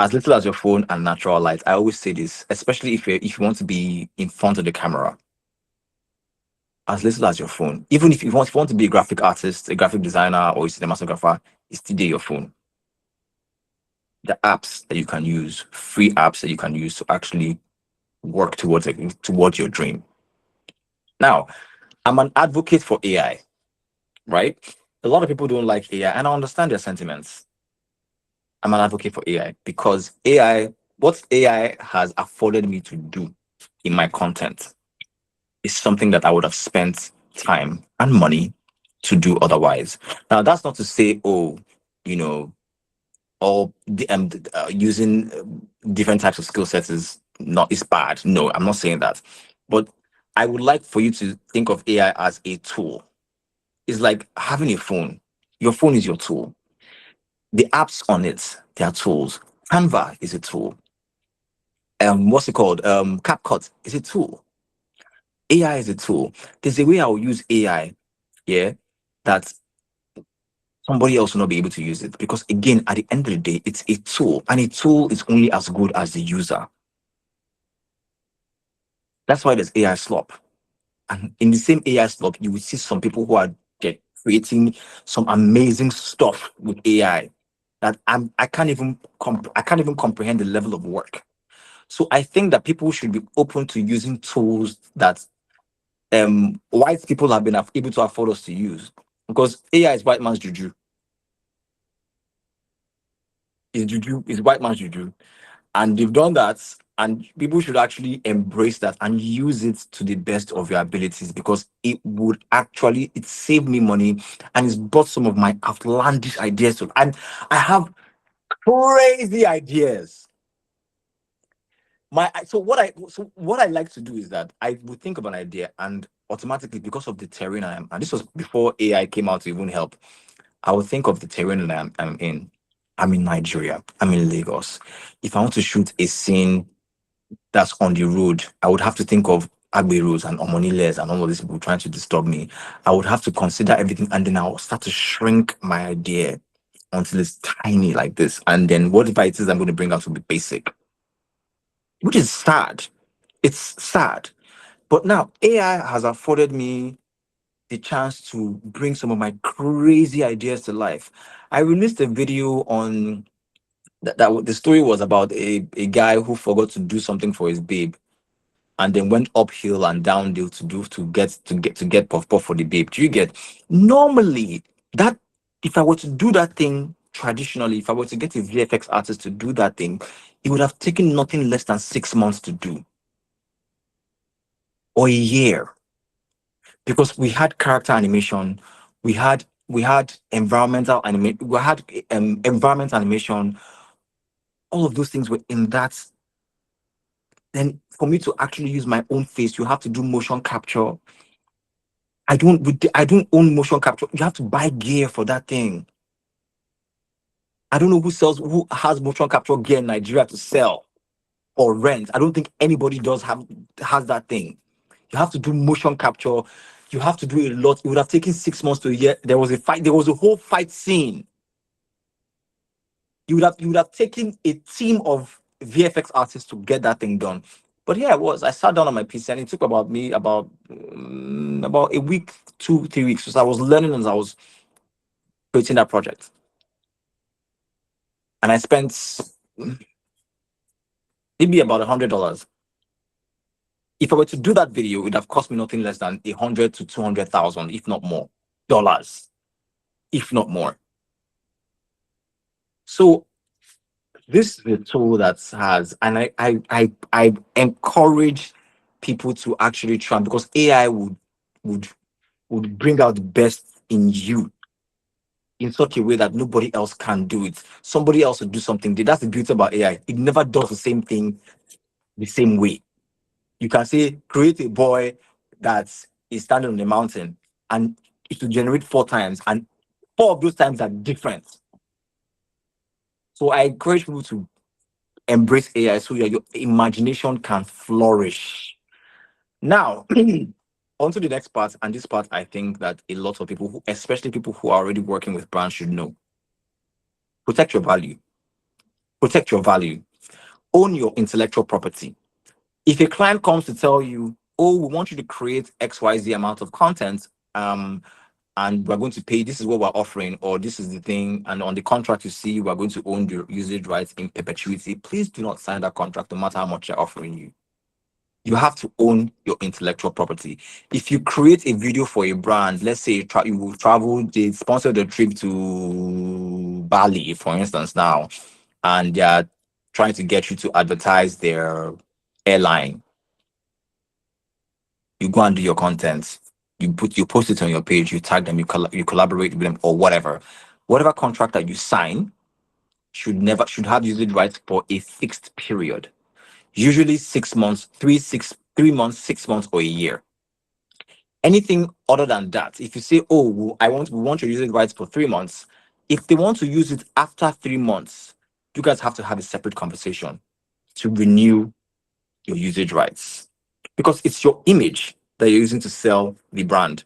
As little as your phone and natural light. I always say this, especially if you want to be in front of the camera. As little as your phone. Even if you want to be a graphic artist, a graphic designer, or a cinematographer, it's still there your phone. The apps that you can use, free apps that you can use to actually work towards your dream. Now, I'm an advocate for AI, right? A lot of people don't like AI, and I understand their sentiments. I'm an advocate for AI because what AI has afforded me to do in my content is something that I would have spent time and money to do otherwise. Now, that's not to say, oh, you know, using different types of skill sets is bad. No, I'm not saying that. But I would like for you to think of AI as a tool. It's like having a phone. Your phone is your tool. The apps on it, they are tools. Canva is a tool. What's it called? CapCut is a tool. AI is a tool. There's a way I will use AI, yeah, that somebody else will not be able to use it. Because again, at the end of the day, it's a tool, and a tool is only as good as the user. That's why there's AI slop. And in the same AI slop, you will see some people who are creating some amazing stuff with AI that I can't even comprehend the level of work. So I think that people should be open to using tools that white people have been able to afford us to use, because AI is white man's juju. Is white man's juju, and they've done that. And people should actually embrace that and use it to the best of your abilities, because it saved me money, and it's brought some of my outlandish ideas to, and I have crazy ideas. So what I like to do is that I would think of an idea, and automatically, because of the terrain and this was before AI came out to even help, I would think of the terrain that I'm in. I'm in Nigeria. I'm in Lagos. If I want to shoot a scene that's on the road, I would have to think of Agberos and Omoniles and all of these people trying to disturb me. I would have to consider everything, and then I'll start to shrink my idea until it's tiny like this. And then whatever it is I'm going to bring out will be basic, which is sad. It's sad. But now AI has afforded me the chance to bring some of my crazy ideas to life. I released a video on the story was about a guy who forgot to do something for his babe and then went uphill and downhill to get puff puff for the babe. Do you get? Normally, that if I were to do that thing traditionally, if I were to get a VFX artist to do that thing, it would have taken nothing less than 6 months to do or a year, because we had character animation, we had environmental animation, we had environment animation. All of those things were in that. Then for me to actually use my own face, you have to do motion capture. I don't own motion capture. You have to buy gear for that thing. I don't know who has motion capture gear in Nigeria to sell or rent. I don't think anybody has that thing. You have to do motion capture. You have to do a lot. It would have taken 6 months to a year. There was a fight. There was a whole fight scene. You would have taken a team of VFX artists to get that thing done. But here I was. I sat down on my PC and it took about a week, 2, 3 weeks. So I was learning as I was creating that project. And I spent maybe about $100. If I were to do that video, it would have cost me nothing less than 100 to 200,000, if not more, dollars, if not more. So this is a tool that has, and I encourage people to actually try, because AI would would bring out the best in you in such a way that nobody else can do it. Somebody else will do something. That's the beauty about AI. It never does the same thing the same way. You can say, create a boy that is standing on the mountain, and it will generate 4 times, and 4 of those times are different. So I encourage people to embrace AI so that your imagination can flourish. Now, on to the next part, and this part I think that a lot of people, especially people who are already working with brands, should know. Protect your value. Protect your value. Own your intellectual property. If a client comes to tell you, oh, we want you to create XYZ amount of content, and we're going to pay, this is what we're offering, or this is the thing, and on the contract you see we're going to own the usage rights in perpetuity, please do not sign that contract no matter how much they're offering you. You have to own your intellectual property. If you create a video for a brand, let's say you will travel, they sponsor the trip to Bali, for instance, now, and they're trying to get you to advertise their airline. You go and do your content. You post it on your page. You tag them. You collaborate with them or whatever. Whatever contract that you sign should have usage rights for a fixed period. Usually 6 months, 3 months, 6 months, or a year. Anything other than that, if you say, oh, we want your usage rights for 3 months, if they want to use it after 3 months, you guys have to have a separate conversation to renew your usage rights, because it's your image that you're using to sell the brand.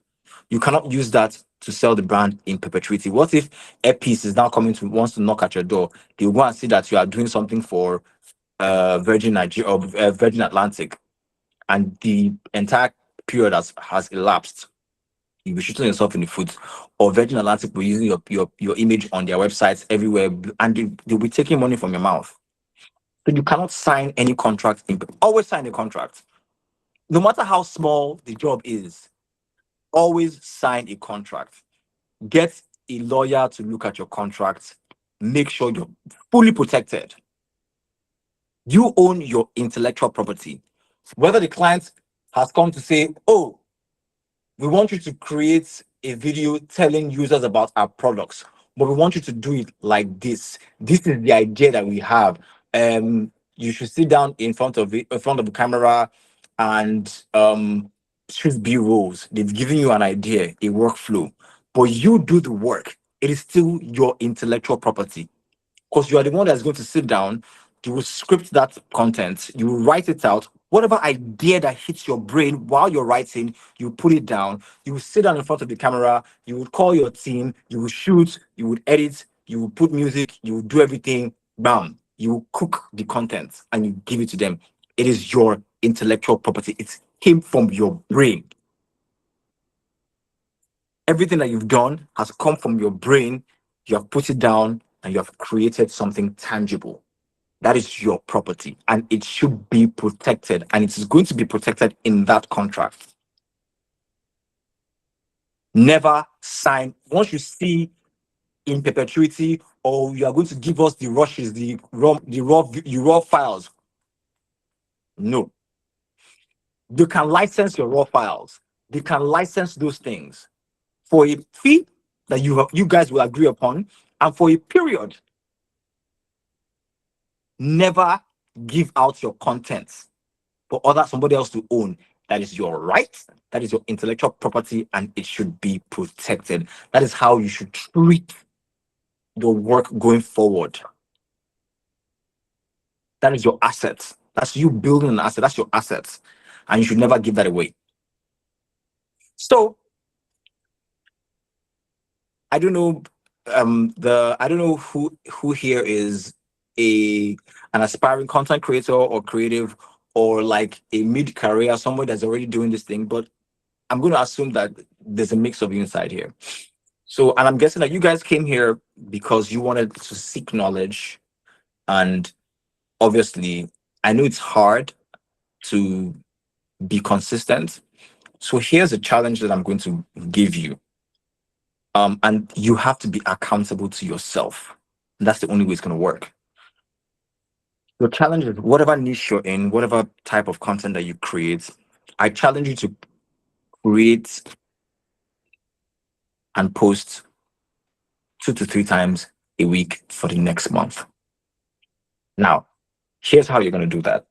You cannot use that to sell the brand in perpetuity. What if Airpiece is now wants to knock at your door? They'll go and see that you are doing something for Virgin Nigeria or Virgin Atlantic, and the entire period has elapsed. You'll be shooting yourself in the foot, or Virgin Atlantic will be using your image on their websites everywhere, and they'll be taking money from your mouth. So you cannot sign any contract. Always sign a contract. No matter how small the job is, always sign a contract. Get a lawyer to look at your contract. Make sure you're fully protected. You own your intellectual property. Whether the client has come to say, oh, we want you to create a video telling users about our products, but we want you to do it like this. This is the idea that we have. You should sit down in front of the camera and shoot B-rolls. They've given you an idea, a workflow, but you do the work. It is still your intellectual property. because you are the one that's going to sit down, you will script that content, you will write it out. Whatever idea that hits your brain while you're writing, you put it down. You will sit down in front of the camera, you would call your team, you will shoot, you would edit, you will put music, you will do everything. Bam. You will cook the content and you give it to them. It is your intellectual property. It came from your brain. Everything that you've done has come from your brain. You have put it down and you have created something tangible. That is your property and it should be protected, and it is going to be protected in that contract. Never sign once you see in perpetuity, or you are going to give us the rushes, the raw files. No, you can license your raw files. They can license those things for a fee that you guys will agree upon, and for a period. Never give out your content for somebody else to own. That is your right. That is your intellectual property, and it should be protected. That is how you should treat your work going forward. That is your asset. That's you building an asset. That's your assets, and you should never give that away. So I don't know. I don't know who here is an aspiring content creator or creative, or like a mid-career, someone that's already doing this thing, but I'm going to assume that there's a mix of you inside here. So, and I'm guessing that you guys came here because you wanted to seek knowledge. And obviously, I know it's hard to be consistent. So here's a challenge that I'm going to give you. And you have to be accountable to yourself. That's the only way it's going to work. Your challenge is whatever niche you're in, whatever type of content that you create, I challenge you to create and post 2 to 3 times a week for the next month. Now, here's how you're going to do that.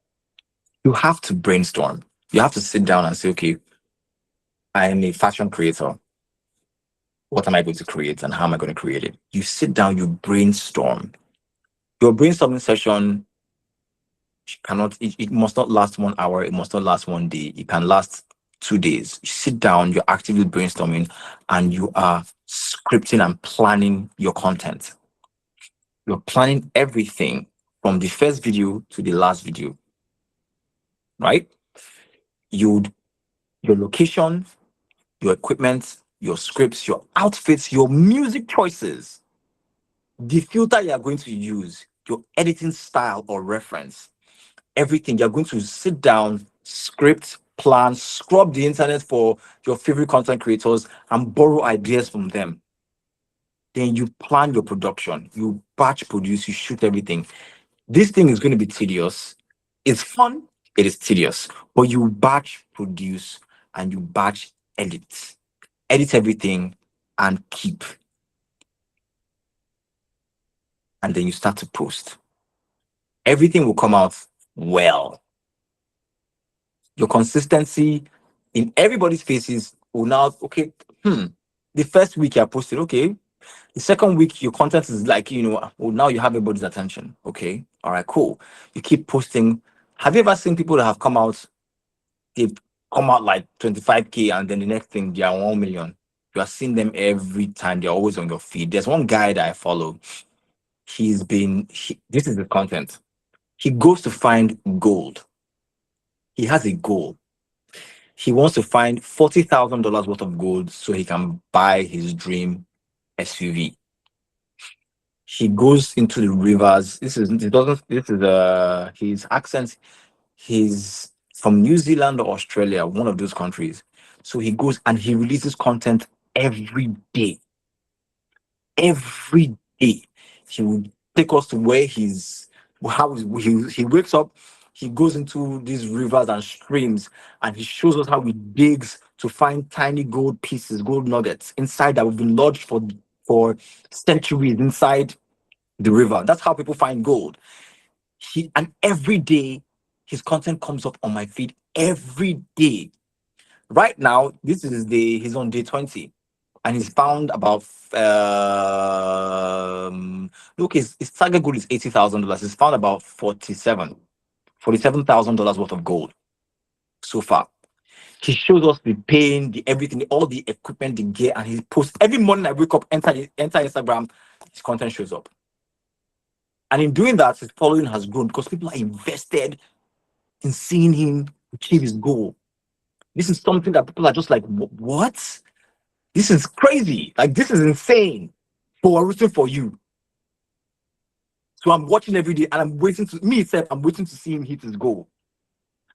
You have to brainstorm. You have to sit down and say, okay, I am a fashion creator. What am I going to create and how am I going to create it? You sit down, you brainstorm. Your brainstorming session it must not last 1 hour. It must not last 1 day. It can last 2 days. You sit down, you're actively brainstorming, and you are scripting and planning your content. You're planning everything from the first video to the last video, right? Your location, your equipment, your scripts, your outfits, your music choices, the filter you're going to use, your editing style or reference, everything. You're going to sit down, script, plan, scrub the internet for your favorite content creators and borrow ideas from them. Then you plan your production, you batch produce, you shoot everything. This thing is going to be tedious. It's fun, it is tedious, but you batch produce and you batch edit. Edit everything and keep. And then you start to post. Everything will come out well. Your consistency in everybody's faces will now, okay, the first week you posted, okay. The second week, your content is like, well, now you have everybody's attention. Okay. All right, cool. You keep posting. Have you ever seen people that have come out, they've come out like 25K and then the next thing they are 1 million? You are seeing them every time. They're always on your feed. There's one guy that I follow. This is the content. He goes to find gold. He has a goal. He wants to find $40,000 worth of gold so he can buy his dream SUV. He goes into the rivers. His accent. He's from New Zealand or Australia, one of those countries. So he goes and he releases content every day. Every day. He will take us to where he wakes up. He goes into these rivers and streams and he shows us how he digs to find tiny gold pieces, gold nuggets inside that have been lodged for centuries inside the river. That's how people find gold. And every day his content comes up on my feed every day. Right now, he's on day 20. and he's found about look, his target goal is $80,000. He's found about $47,000 worth of gold so far. He shows us the pain, the everything, all the equipment, the gear, and he posts every morning. I wake up, enter Instagram, his content shows up. And in doing that, his following has grown because people are invested in seeing him achieve his goal. This is something that people are just like, what? This is crazy. Like, this is insane. But we're rooting for you. So I'm watching every day and I'm waiting I'm waiting to see him hit his goal.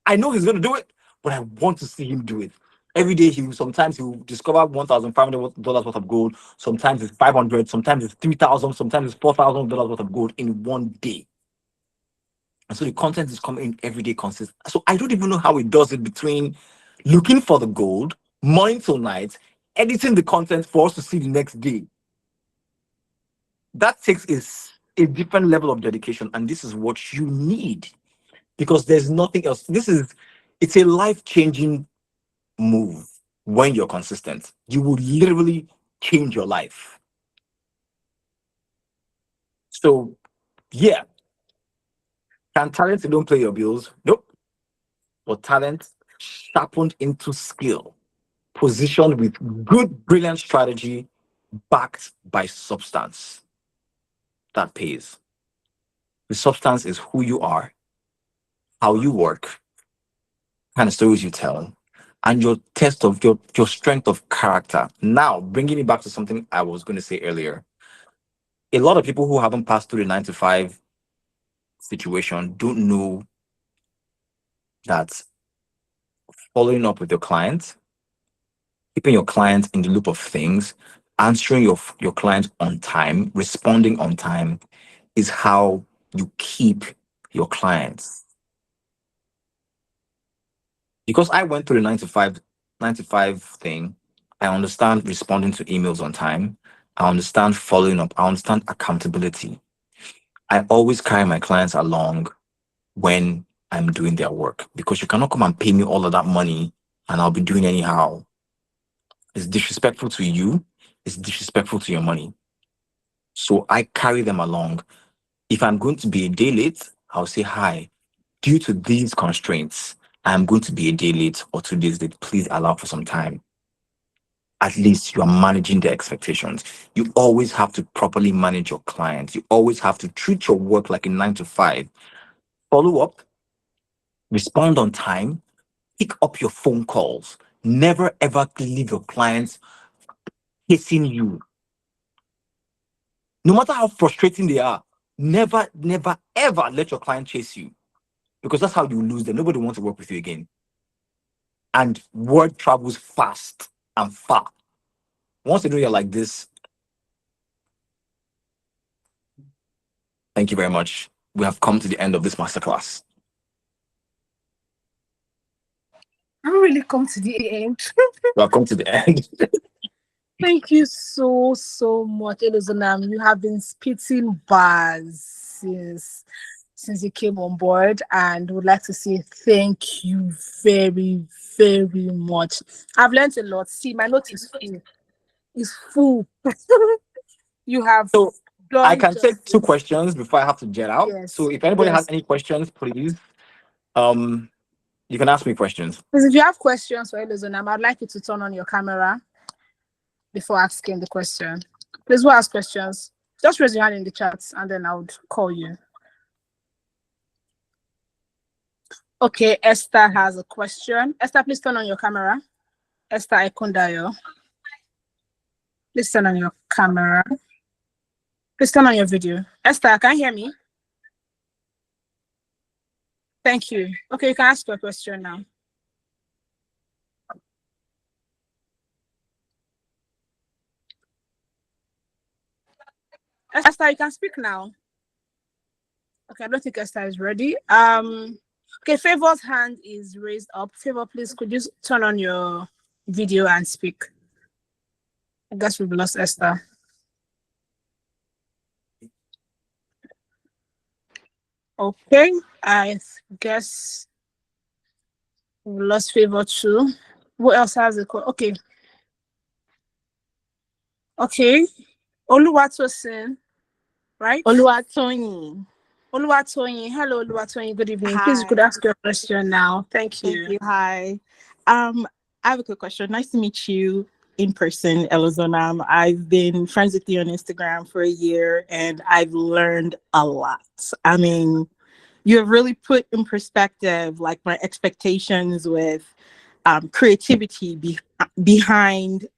I know he's going to do it, but I want to see him do it. Every day, sometimes he will discover $1,500 worth of gold. Sometimes it's 500, sometimes it's 3,000, sometimes it's $4,000 worth of gold in one day. And so the content is coming in every day consistent. So I don't even know how he does it between looking for the gold, morning till night, editing the content for us to see the next day. That takes a different level of dedication, and this is what you need because there's nothing else. It's a life-changing move when you're consistent. You will literally change your life. So, yeah, can talent don't pay your bills? Nope. But talent sharpened into skill, positioned with good, brilliant strategy, backed by substance that pays. The substance is who you are, how you work, kind of stories you tell, and your test of your strength of character. Now, bringing it back to something I was going to say earlier, a lot of people who haven't passed through the 9 to 5 situation don't know that following up with your clients, keeping your clients in the loop of things, answering your clients on time, responding on time is how you keep your clients. Because I went through the 9 to 5 thing, I understand responding to emails on time. I understand following up. I understand accountability. I always carry my clients along when I'm doing their work because you cannot come and pay me all of that money and I'll be doing anyhow. It's disrespectful to you. It's disrespectful to your money. So I carry them along. If I'm going to be a day late, I'll say, hi, due to these constraints, I'm going to be a day late or 2 days late. Please allow for some time. At least you are managing their expectations. You always have to properly manage your clients. You always have to treat your work like a 9 to 5. Follow up, respond on time, pick up your phone calls. Never ever leave your clients chasing you. No matter how frustrating they are, never, never, ever let your client chase you because that's how you lose them. Nobody wants to work with you again. And word travels fast and far. Once they know you're like this, thank you very much. We have come to the end of this masterclass. I really come to the end. We have come to the end. Thank you so much, Elozonam. You have been spitting bars since you came on board, and would like to say thank you very much. I've learned a lot. See, my note is full. You have So I done can take 2 justice. questions before I have to jet out. Yes, So if anybody has yes. any questions, please, you can ask me questions. Please, if you have questions for Elozonam, I'd like you to turn on your camera before asking the question. Please, who has questions? Just raise your hand in the chat, and then I would call you. Okay, Esther has a question. Esther, please turn on your camera. Esther Ekundayo. Please turn on your camera. Please turn on your video. Esther, can you hear me? Thank you. Okay, you can ask your question now. Esther, you can speak now. Okay, I don't think Esther is ready. Okay, Favor's hand is raised up. Favor, please, could you turn on your video and speak? I guess we've lost Esther. Okay, I guess we lost Favor too. Who else has a question? Okay. Okay. Oluwatosin, right? Oluwatoyin. Oluwatoyin. Hello, Oluwatoyin. Good evening. Please, you could Hi. ask your question now. Thank Thank you. you. Hi. I have a quick question. Nice to meet you in person, Elozonam. I've been friends with you on Instagram for a year and I've learned a lot. I mean, you have really put in perspective like my expectations with creativity behind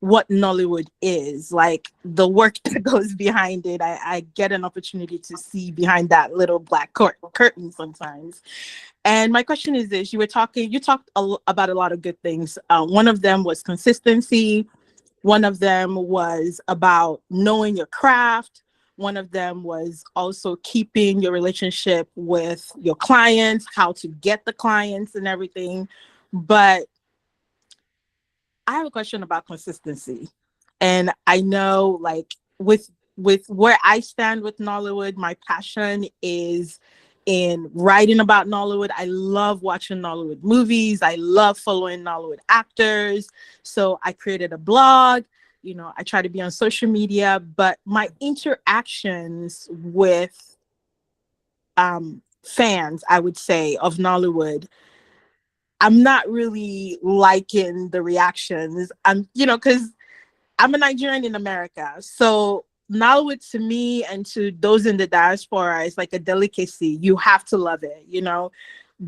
what Nollywood is, like the work that goes behind it. I get an opportunity to see behind that little black curtain sometimes. And my question is this: you talked about a lot of good things. One of them was consistency. One of them was about knowing your craft. One of them was also keeping your relationship with your clients, how to get the clients and everything. But I have a question about consistency. And I know like with where I stand with Nollywood, my passion is in writing about Nollywood. I love watching Nollywood movies. I love following Nollywood actors. So I created a blog. You know, I try to be on social media, but my interactions with fans, I would say, of Nollywood, I'm not really liking the reactions. Because I'm a Nigerian in America. So Nollywood to me and to those in the diaspora is like a delicacy. You have to love it,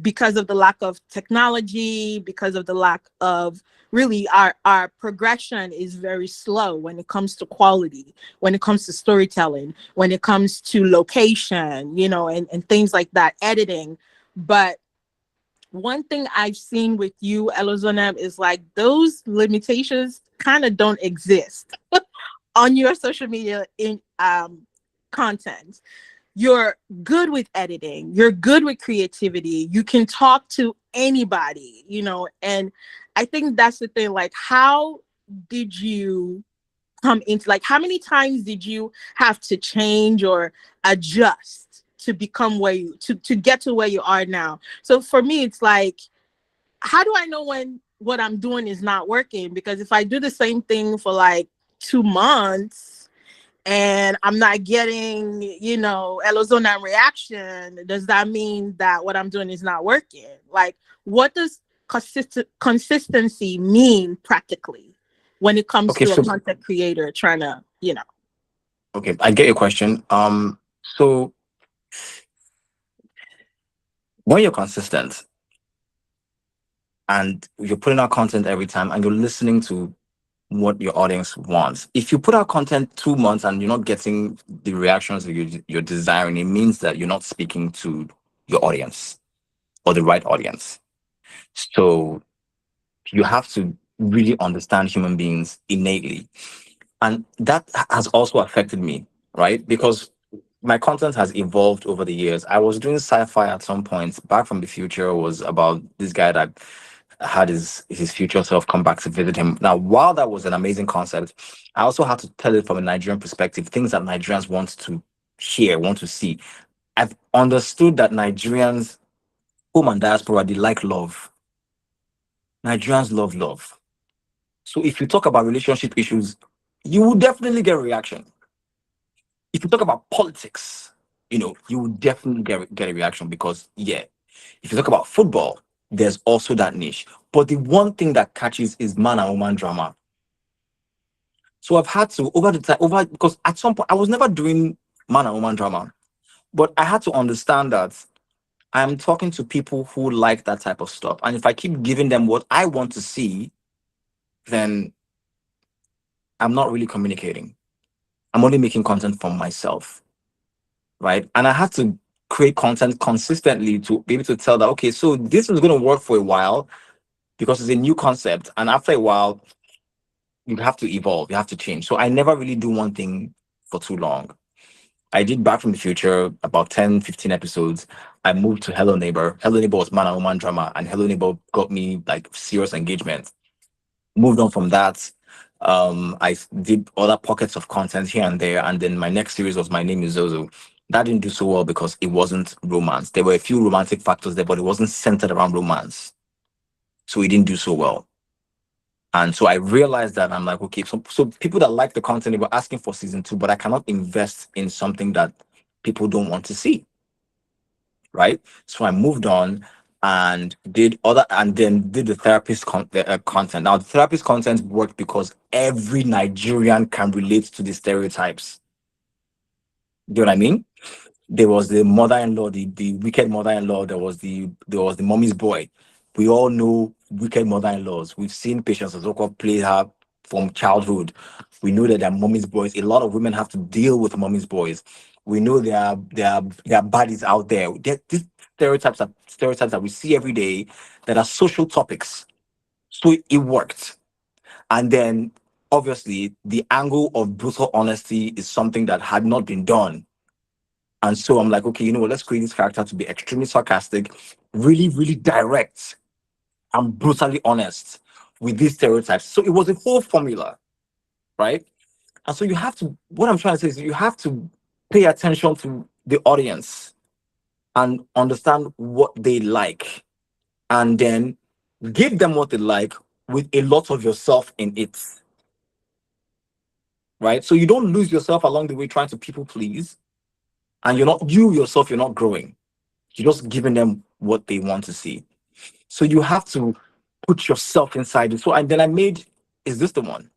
because of the lack of technology, because of the lack of really our progression is very slow when it comes to quality, when it comes to storytelling, when it comes to location, and things like that, editing. But one thing I've seen with you, Elozonam, is like those limitations kind of don't exist on your social media in content. You're good with editing, you're good with creativity, you can talk to anybody, and I think that's the thing. Like, how did you come into, like, how many times did you have to change or adjust to become where you to get to where you are now? So for me, it's like, how do I know when what I'm doing is not working? Because if I do the same thing for like 2 months and I'm not getting, Elozonam reaction, does that mean that what I'm doing is not working? Like, what does consistency mean practically when it comes Okay, to a so content creator trying to. okay, I get your question. So when you're consistent and you're putting out content every time and you're listening to what your audience wants. If you put out content 2 months and you're not getting the reactions that you're desiring, it means that you're not speaking to your audience or the right audience. So you have to really understand human beings innately. And that has also affected me, right? Because my content has evolved over the years. I was doing sci-fi at some point. Back from the Future was about this guy that had his future self come back to visit him. Now, while that was an amazing concept, I also had to tell it from a Nigerian perspective, things that Nigerians want to hear, want to see. I've understood that Nigerians, home and diaspora, they like love. Nigerians love love. So if you talk about relationship issues, you will definitely get a reaction. If you talk about politics, you will definitely get a reaction because, yeah, if you talk about football, there's also that niche. But the one thing that catches is man and woman drama. So I've had to over the time because at some point I was never doing man and woman drama, but I had to understand that I'm talking to people who like that type of stuff. And if I keep giving them what I want to see, then I'm not really communicating. I'm only making content for myself, right? And I had to create content consistently to be able to tell that, okay, so this is going to work for a while because it's a new concept. And after a while, you have to evolve, you have to change. So I never really do one thing for too long. I did Back from the Future, about 10, 15 episodes. I moved to Hello Neighbor. Hello Neighbor was man and woman drama, and Hello Neighbor got me like serious engagement. Moved on from that. I did other pockets of content here and there, and then my next series was My Name is Zozo. That didn't do so well because it wasn't romance. There were a few romantic factors there, but it wasn't centered around romance. So it didn't do so well. And so I realized that I'm like, okay, so people that like the content, they were asking for season two, but I cannot invest in something that people don't want to see, right? So I moved on and then did the content. Now the therapist content worked because every Nigerian can relate to the stereotypes. Do you know what I mean? There was the mother-in-law, the wicked mother-in-law. There was the mommy's boy. We all know wicked mother-in-laws. We've seen Patience Azoko play her from childhood. We know that they're mommy's boys. A lot of women have to deal with mommy's boys. We know there are bodies out there. These stereotypes that we see every day that are social topics. So it worked. And then obviously the angle of brutal honesty is something that had not been done. And so I'm like, okay, you know what? Let's create this character to be extremely sarcastic, really, really direct, and brutally honest with these stereotypes. So it was a whole formula, right? And so what I'm trying to say is you have to pay attention to the audience and understand what they like, and then give them what they like with a lot of yourself in it, right? So you don't lose yourself along the way trying to people please, and you yourself, you're not growing. You're just giving them what they want to see. So you have to put yourself inside it. So and then I made, is this the one?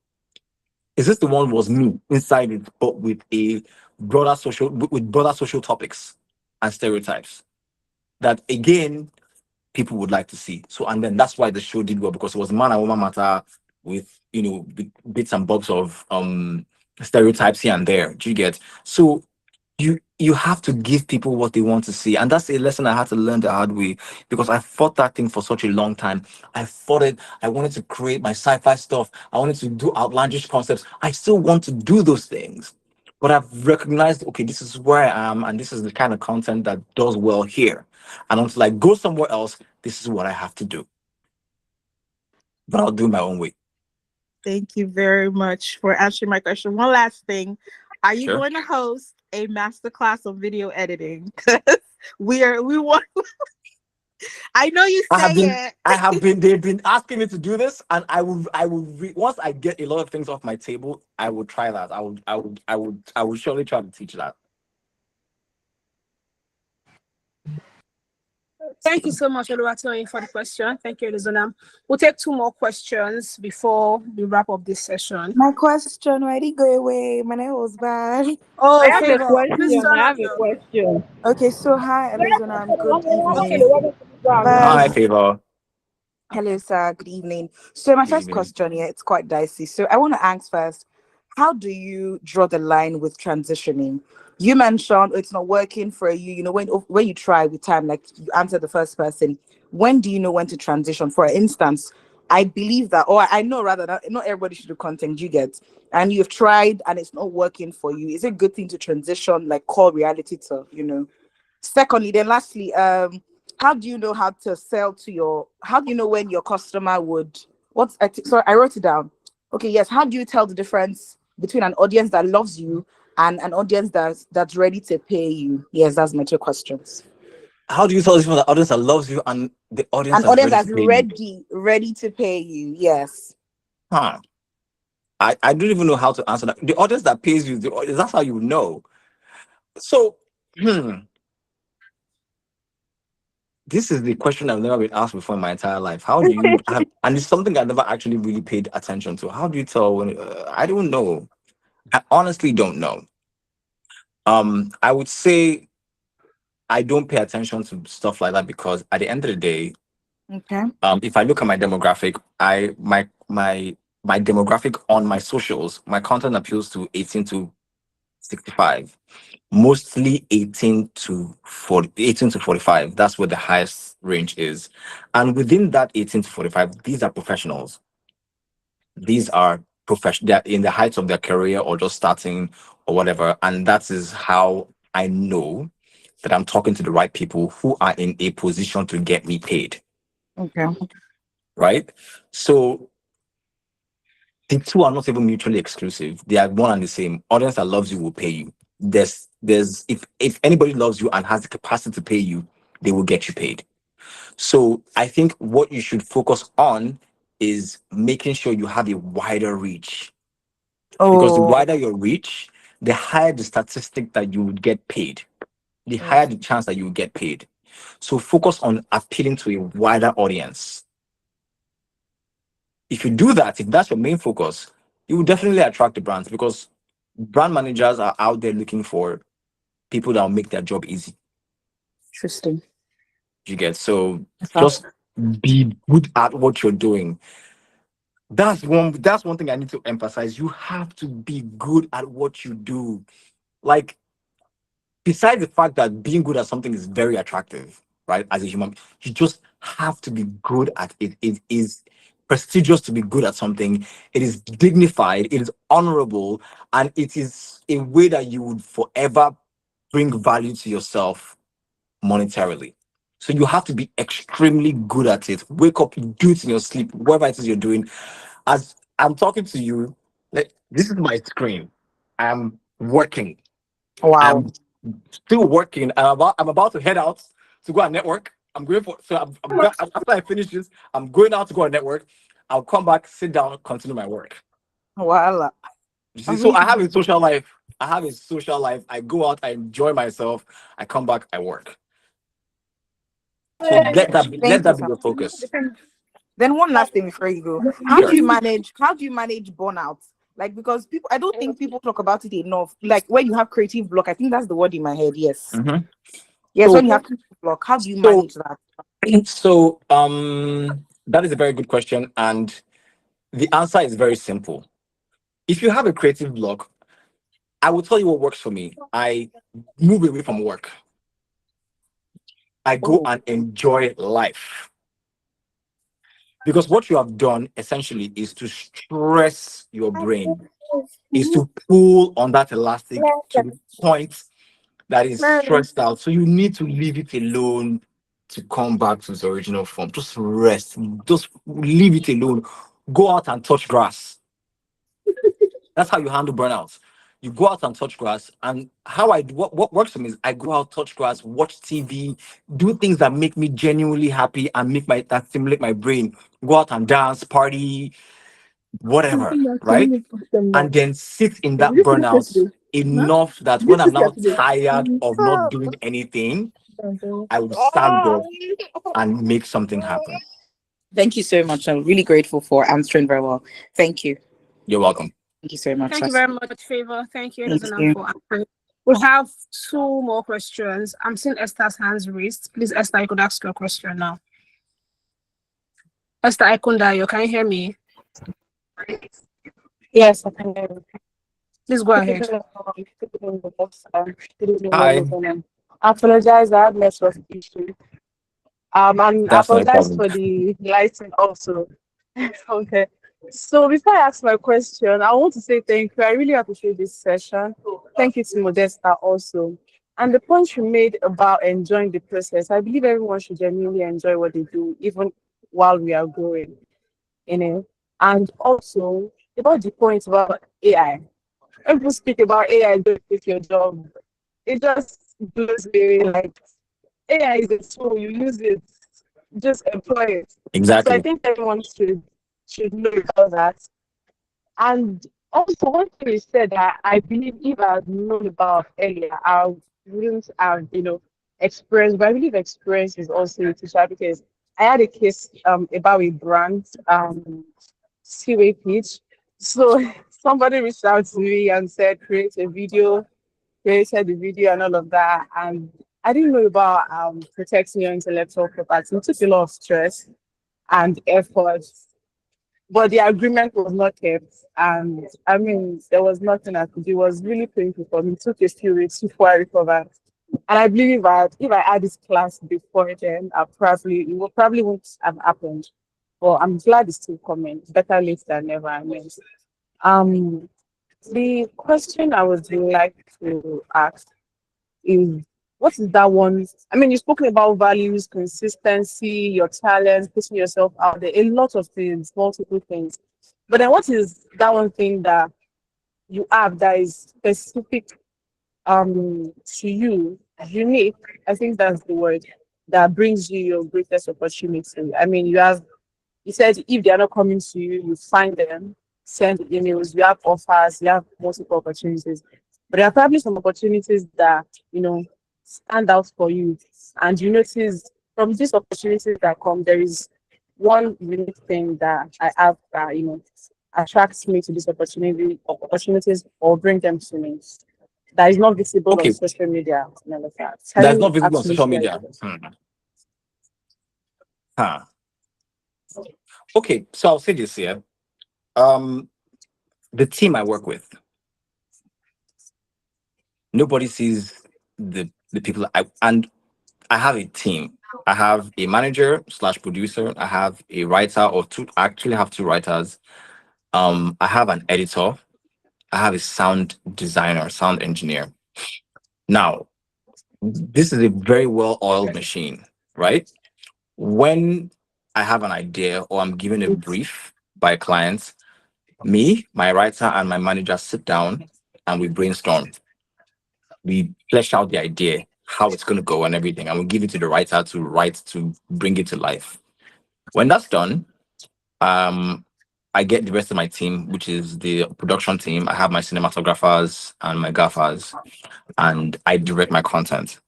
Is this the one was me inside it, but with a broader social topics and stereotypes that again people would like to see. So and then that's why the show did well, because it was man and woman matter with bits and bobs of stereotypes here and there. Do you get? So you have to give people what they want to see, and that's a lesson I had to learn the hard way, because I fought that thing for such a long time. I fought it. I wanted to create my sci-fi stuff. I wanted to do outlandish concepts. I still want to do those things, but I've recognized, okay, this is where I am, and this is the kind of content that does well here. And until I go somewhere else, this is what I have to do, but I'll do it my own way. Thank you very much for answering my question. One last thing. Are you Sure. going to host a masterclass on video editing? 'Cause we want I know you I say have been, it. they've been asking me to do this, and once I get a lot of things off my table, I will try that. I will surely try to teach that. Thank you so much, Oluwatoyin, for the question. Thank you, Elozonam. We'll take two more questions before we wrap up this session. My question, why did it go away? My name was bad. Oh, I have a Favor, please question. turn I on have a your. question. Okay, so hi, Elozonam. Good Okay. evening. Hi, First, Favor. hello, sir. Good evening. So my Good first evening. question here, it's quite dicey. So I want to ask first, how do you draw the line with transitioning? You mentioned it's not working for you. You know, when you try with time, like you answer the first person. When do you know when to transition? For instance, I believe that, or I know rather that not everybody should do content. You get, and you've tried and it's not working for you. Is it a good thing to transition, like call reality to, you know? Secondly, then lastly, how do you know how to sell to your, how do you know when your customer would, sorry, I wrote it down. Okay, yes, how do you tell the difference between an audience that loves you and an audience that's ready to pay you? Yes, that's my two questions. How do you tell this from the audience that loves you and the audience An that's audience ready to that's pay you? ready to pay you. Yes. Huh. I don't even know how to answer that. The audience that pays you, that's how you know. So, this is the question I've never been asked before in my entire life. How do you and it's something I never actually really paid attention to. How do you tell when I don't know. I honestly don't know. I would say I don't pay attention to stuff like that, because at the end of the day, Okay. if I look at my demographic, my demographic on my socials, my content appeals to 18 to 65, mostly 18 to 45. That's where the highest range is. And within that 18 to 45, these are professionals. These are they're in the heights of their career or just starting or whatever. And that is how I know that I'm talking to the right people who are in a position to get me paid. Okay. Right. So the two are not even mutually exclusive. They are one and the same. Audience that loves you will pay you. There's if anybody loves you and has the capacity to pay you, they will get you paid. So I think what you should focus on is making sure you have a wider reach. Because the Oh, wider your reach, the higher the statistic that you would get paid, the yes. higher the chance that you will get paid. So focus on appealing to a wider audience. If you do that, if that's your main focus, you will definitely attract the brands, because brand managers are out there looking for people that will make their job easy. Interesting. You get, so Uh, just be good at what you're doing. That's one thing I need to emphasize. You have to be good at what you do. Like, besides the fact that being good at something is very attractive, right? As a human, you just have to be good at it. It is prestigious to be good at something. It is dignified, it is honorable, and it is a way that you would forever bring value to yourself monetarily. So you have to be extremely good at it. Wake up, do it in your sleep, whatever it is you're doing. As I'm talking to you, like, this is my screen. I'm working. wow. I'm still working. And I'm about to head out to go and network. I'm going for, so after I finish this, I'm going out to go and network. I'll come back, sit down, continue my work. Voila. You see, I'm so really I have a social life. I have a social life. I go out, I enjoy myself. I come back, I work. So let thank you that be so your focus. much. Then one last thing before you go. Sure. How do you manage burnout? Like, because people, I don't think people talk about it enough. Like when you have creative block, I think that's the word in my head. Yes. Mhm. Yes, So when you have creative block, how do you so manage that? so that is a very good question, and the answer is very simple. If you have a creative block, I will tell you what works for me. I move away from work. I go Oh, and enjoy life. Because what you have done essentially is to stress your brain, is to pull on that elastic to the point that is stressed out. So you need to leave it alone to come back to its original form. Just rest. Just leave it alone. Go out and touch grass. That's how you handle burnout. You go out and touch grass. And what works for me is I go out, touch grass, watch TV, do things that make me genuinely happy and that stimulate my brain. Go out and dance, party, whatever, right? And then sit in that burnout enough that when I'm now tired of not doing anything, I will stand up and make something happen. thank you so much. I'm really grateful for answering very well. Thank you. You're welcome. Thank you so much. Thank you very much, Favor. Thank you, Thank Elozonam, you. for answering. We have two more questions. I'm seeing Esther's hands raised. Please, Esther, you could ask your question now. Esther Ikundayo, can you hear me? Yes, I can hear you. Please go Good ahead. evening, good evening, good evening, Hi. everyone. I apologize, I have network issue. And I That's not a apologize problem. for the lighting also. Okay. So before I ask my question, I want to say thank you. I really appreciate this session. Thank you to Modesta also. And the point you made about enjoying the process, I believe everyone should genuinely enjoy what they do, even while we are growing, you know. And also about the point about AI. When people speak about AI don't take your job, it just blows me away. Like AI is a tool, you use it, just employ it. So I Exactly. think everyone should know about that. And also one thing you said that I believe if I had known about earlier, I wouldn't have, experience, but I believe experience is also a teacher because I had a case about a brand CWA pitch. So somebody reached out to me and said create a video, created the video and all of that. And I didn't know about protecting your intellectual property. It took a lot of stress and effort, but the agreement was not kept. And I mean, there was nothing I could do. It was really painful for me. It took a few weeks before I recovered. And I believe that if I had this class before then, it won't have happened. But I'm glad it's still coming. Better late than never. I mean, um, the question I would like to ask is what is that one? I mean, you've spoken about values, consistency, your talent, putting yourself out there, a lot of things, multiple things. But then what is that one thing that you have that is specific to you, unique? I think that's the word that brings you your greatest opportunity. I mean, You said if they are not coming to you, you find them, send emails, you have offers, you have multiple opportunities. But there are probably some opportunities that, stand out for you. And you notice from these opportunities that come, there is one unique thing that I have that, attracts me to this opportunities or bring them to me that is not visible on Okay, social media and all of that. Can that's not you visible on actually social share media. it? Huh. Okay, so I'll say this here. Um, the team I work with, nobody sees the people and I have a team. I have a manager slash producer. I have a writer or two. I actually have two writers. I have an editor. I have a sound designer, sound engineer. Now, this is a very well-oiled machine, right? When I have an idea or I'm given a brief by a client, me, my writer, and my manager sit down and we brainstorm. We flesh out the idea, how it's going to go and everything, and we give it to the writer to write to bring it to life. When that's done, I get the rest of my team, which is the production team. I have my cinematographers and my gaffers, and I direct my content.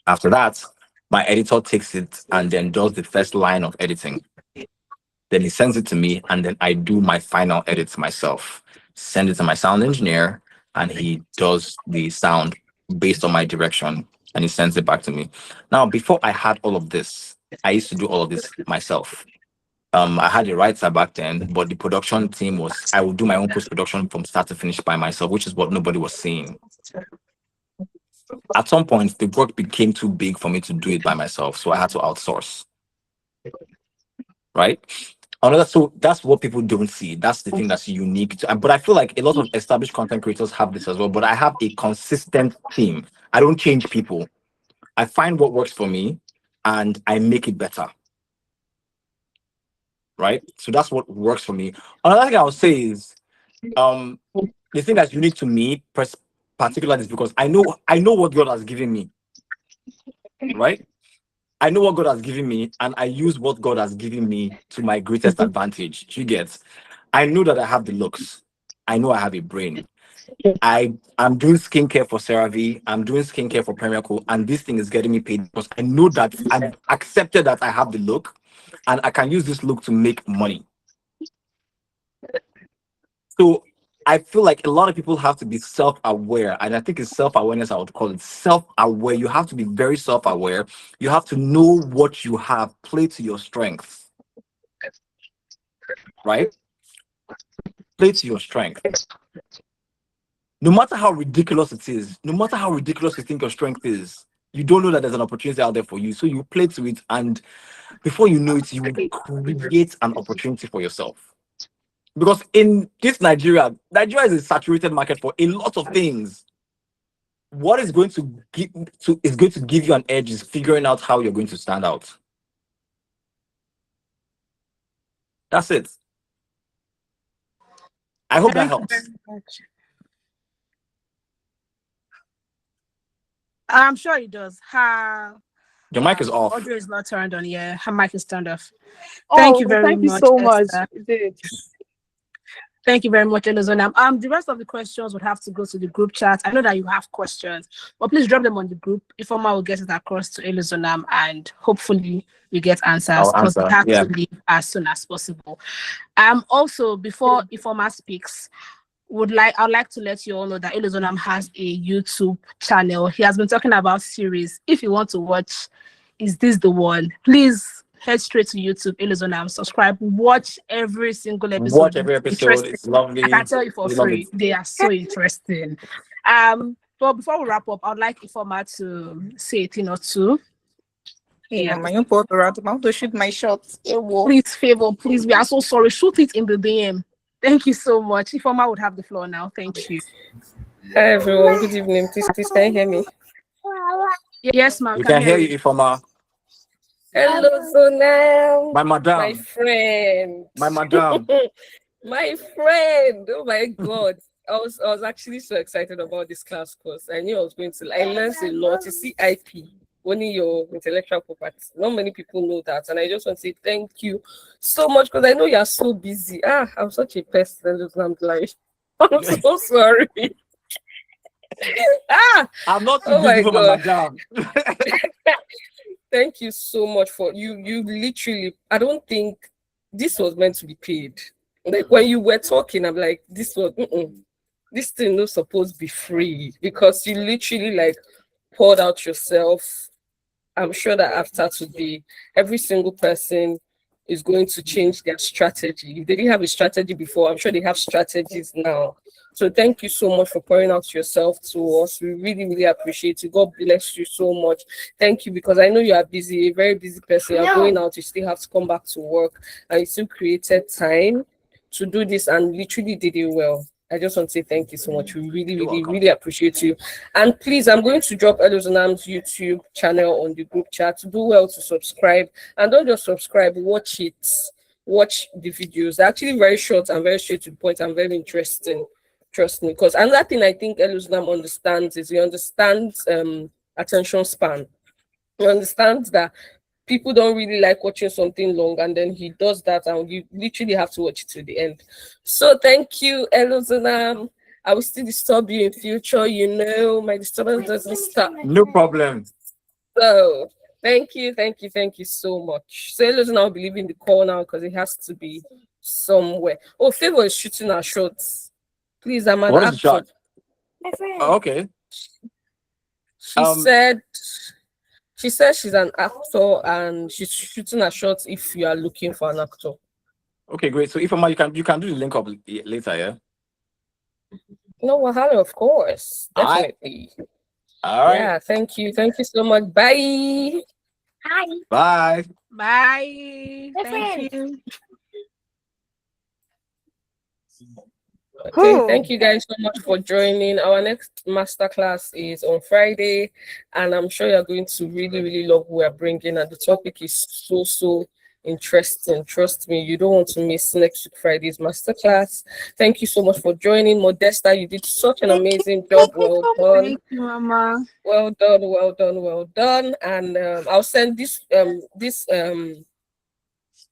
After that, my editor takes it and then does the first line of editing. Then he sends it to me, and then I do my final edits myself. Send it to my sound engineer, and he does the sound based on my direction, and he sends it back to me. Now, before I had all of this, I used to do all of this myself. I had a writer back then, but the production team was I would do my own post production from start to finish by myself, which is what nobody was seeing. At some point, the work became too big for me to do it by myself, so I had to outsource. Right? So that's what people don't see. That's the thing that's unique to. But I feel like a lot of established content creators have this as well. But I have a consistent team. I don't change people. I find what works for me, and I make it better. Right? So that's what works for me. Another thing I would say is, the thing that's unique to me, particularly, is because I know what God has given me. Right? I know what God has given me, and I use what God has given me to my greatest advantage. You get? I know that I have the looks. I know I have a brain. I'm doing skincare for CeraVe. I'm doing skincare for Premier Cool, and this thing is getting me paid because I know that I've accepted that I have the look, and I can use this look to make money. So I feel like a lot of people have to be self-aware, and I think it's self-awareness. I would call it self-aware. You have to be very self-aware. You have to know what you have, play to your strengths, right? Play to your strength. No matter how ridiculous it is, no matter how ridiculous you think your strength is, you don't know that there's an opportunity out there for you. So you play to it, and before you know it, you create an opportunity for yourself. Because in this Nigeria is a saturated market for a lot of things. What is going to give you an edge is figuring out how you're going to stand out. That's it. I hope that Thank you helps. very much. I'm sure it does. Her Your mic is off. audio is not turned on. Yeah, her mic is turned off. Thank Oh, you very thank you much, so much. Esther. You did. Thank you very much, Elozonam. The rest of the questions would have to go to the group chat. I know that you have questions, but please drop them on the group. Ifeoma will get it across to Elozonam, and hopefully you get answers I'll because we answer. have Yeah. to leave as soon as possible. Also, before Ifeoma speaks, I'd like to let you all know that Elozonam has a YouTube channel. He has been talking about series. If you want to watch, Is This the One? Please head straight to YouTube, Elozonam, subscribe, watch every single episode. Watch every episode. Interesting. It's lovely. I can tell you for We love it. free. They are so interesting. But before we wrap up, I'd like Ifeoma to say a thing or two. Hey, Yeah. Mama, you put around. I'm about to shoot my shots. Please, favor, please. We are so sorry. Shoot it in the DM. Thank you so much. Ifeoma would have the floor now. Thank you. Hi everyone, good evening. Please can you hear me? Yes, ma'am. We Can can hear hear you, Ifeoma. Elozonam, My my madam. friend. My madam. My friend. Oh my god. I was actually so excited about this class course. I knew I was going to I learned a lot. You see IP. owning your intellectual property. Not many people know that, and I just want to say thank you so much because I know you are so busy. I'm such a person. I'm like, I'm so sorry. I'm not too Oh busy my for my god. madam. Thank you so much for you. You literally, I don't think this was meant to be paid. Like when you were talking, I'm like, this thing not supposed to be free because you literally like poured out yourself. I'm sure that after today, every single person is going to change their strategy. If they didn't have a strategy before, I'm sure they have strategies now. So thank you so much for pouring out yourself to us. We really, really appreciate you. God bless you so much. Thank you because I know you are busy, a very busy person. You're going out, you still have to come back to work, and you still created time to do this and literally did it well. I just want to say thank you so much. We really, You're really, welcome. really appreciate you. And please, I'm going to drop Elozonam's YouTube channel on the group chat. Do well to subscribe. And don't just subscribe, watch it. Watch the videos. They're actually very short and very straight to the point and very interesting. Trust me. Because another thing I think Elozonam understands is he understands attention span. He understands that people don't really like watching something long, and then he does that, and you literally have to watch it to the end. So thank you, Elozonam. I will still disturb you in future. My disturbance doesn't stop. No problem. So thank you so much. So Elozonam will be leaving the call now because it has to be somewhere. Oh, Favor is shooting our shots. Please, I'm an What is the actor. shot? Oh, okay. She said she's an actor and she's shooting her shots if you are looking for an actor. Okay, great. So if you can do the link up later, yeah. No, Wahala, of course. All right. Definitely. All right. Yeah, thank you. Thank you so much. Bye. Bye. Bye. Thank you. Okay, thank you guys so much for joining. Our next masterclass is on Friday, and I'm sure you're going to really, really love what we're bringing. And the topic is so interesting. Trust me, you don't want to miss next week Friday's masterclass. Thank you so much for joining, Modesta. You did such an amazing job. Well done. Thank you, Mama. Well done. And I'll send this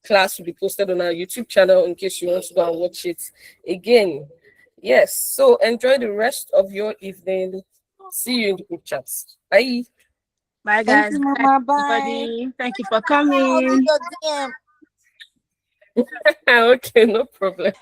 class will be posted on our YouTube channel in case you want to go and watch it again. Yes, so enjoy the rest of your evening. See you in the group chats. Bye. Bye, Thank guys. you, Bye, Mama. Bye. everybody. Thank you for I'll read coming. your DM. Okay, no problem.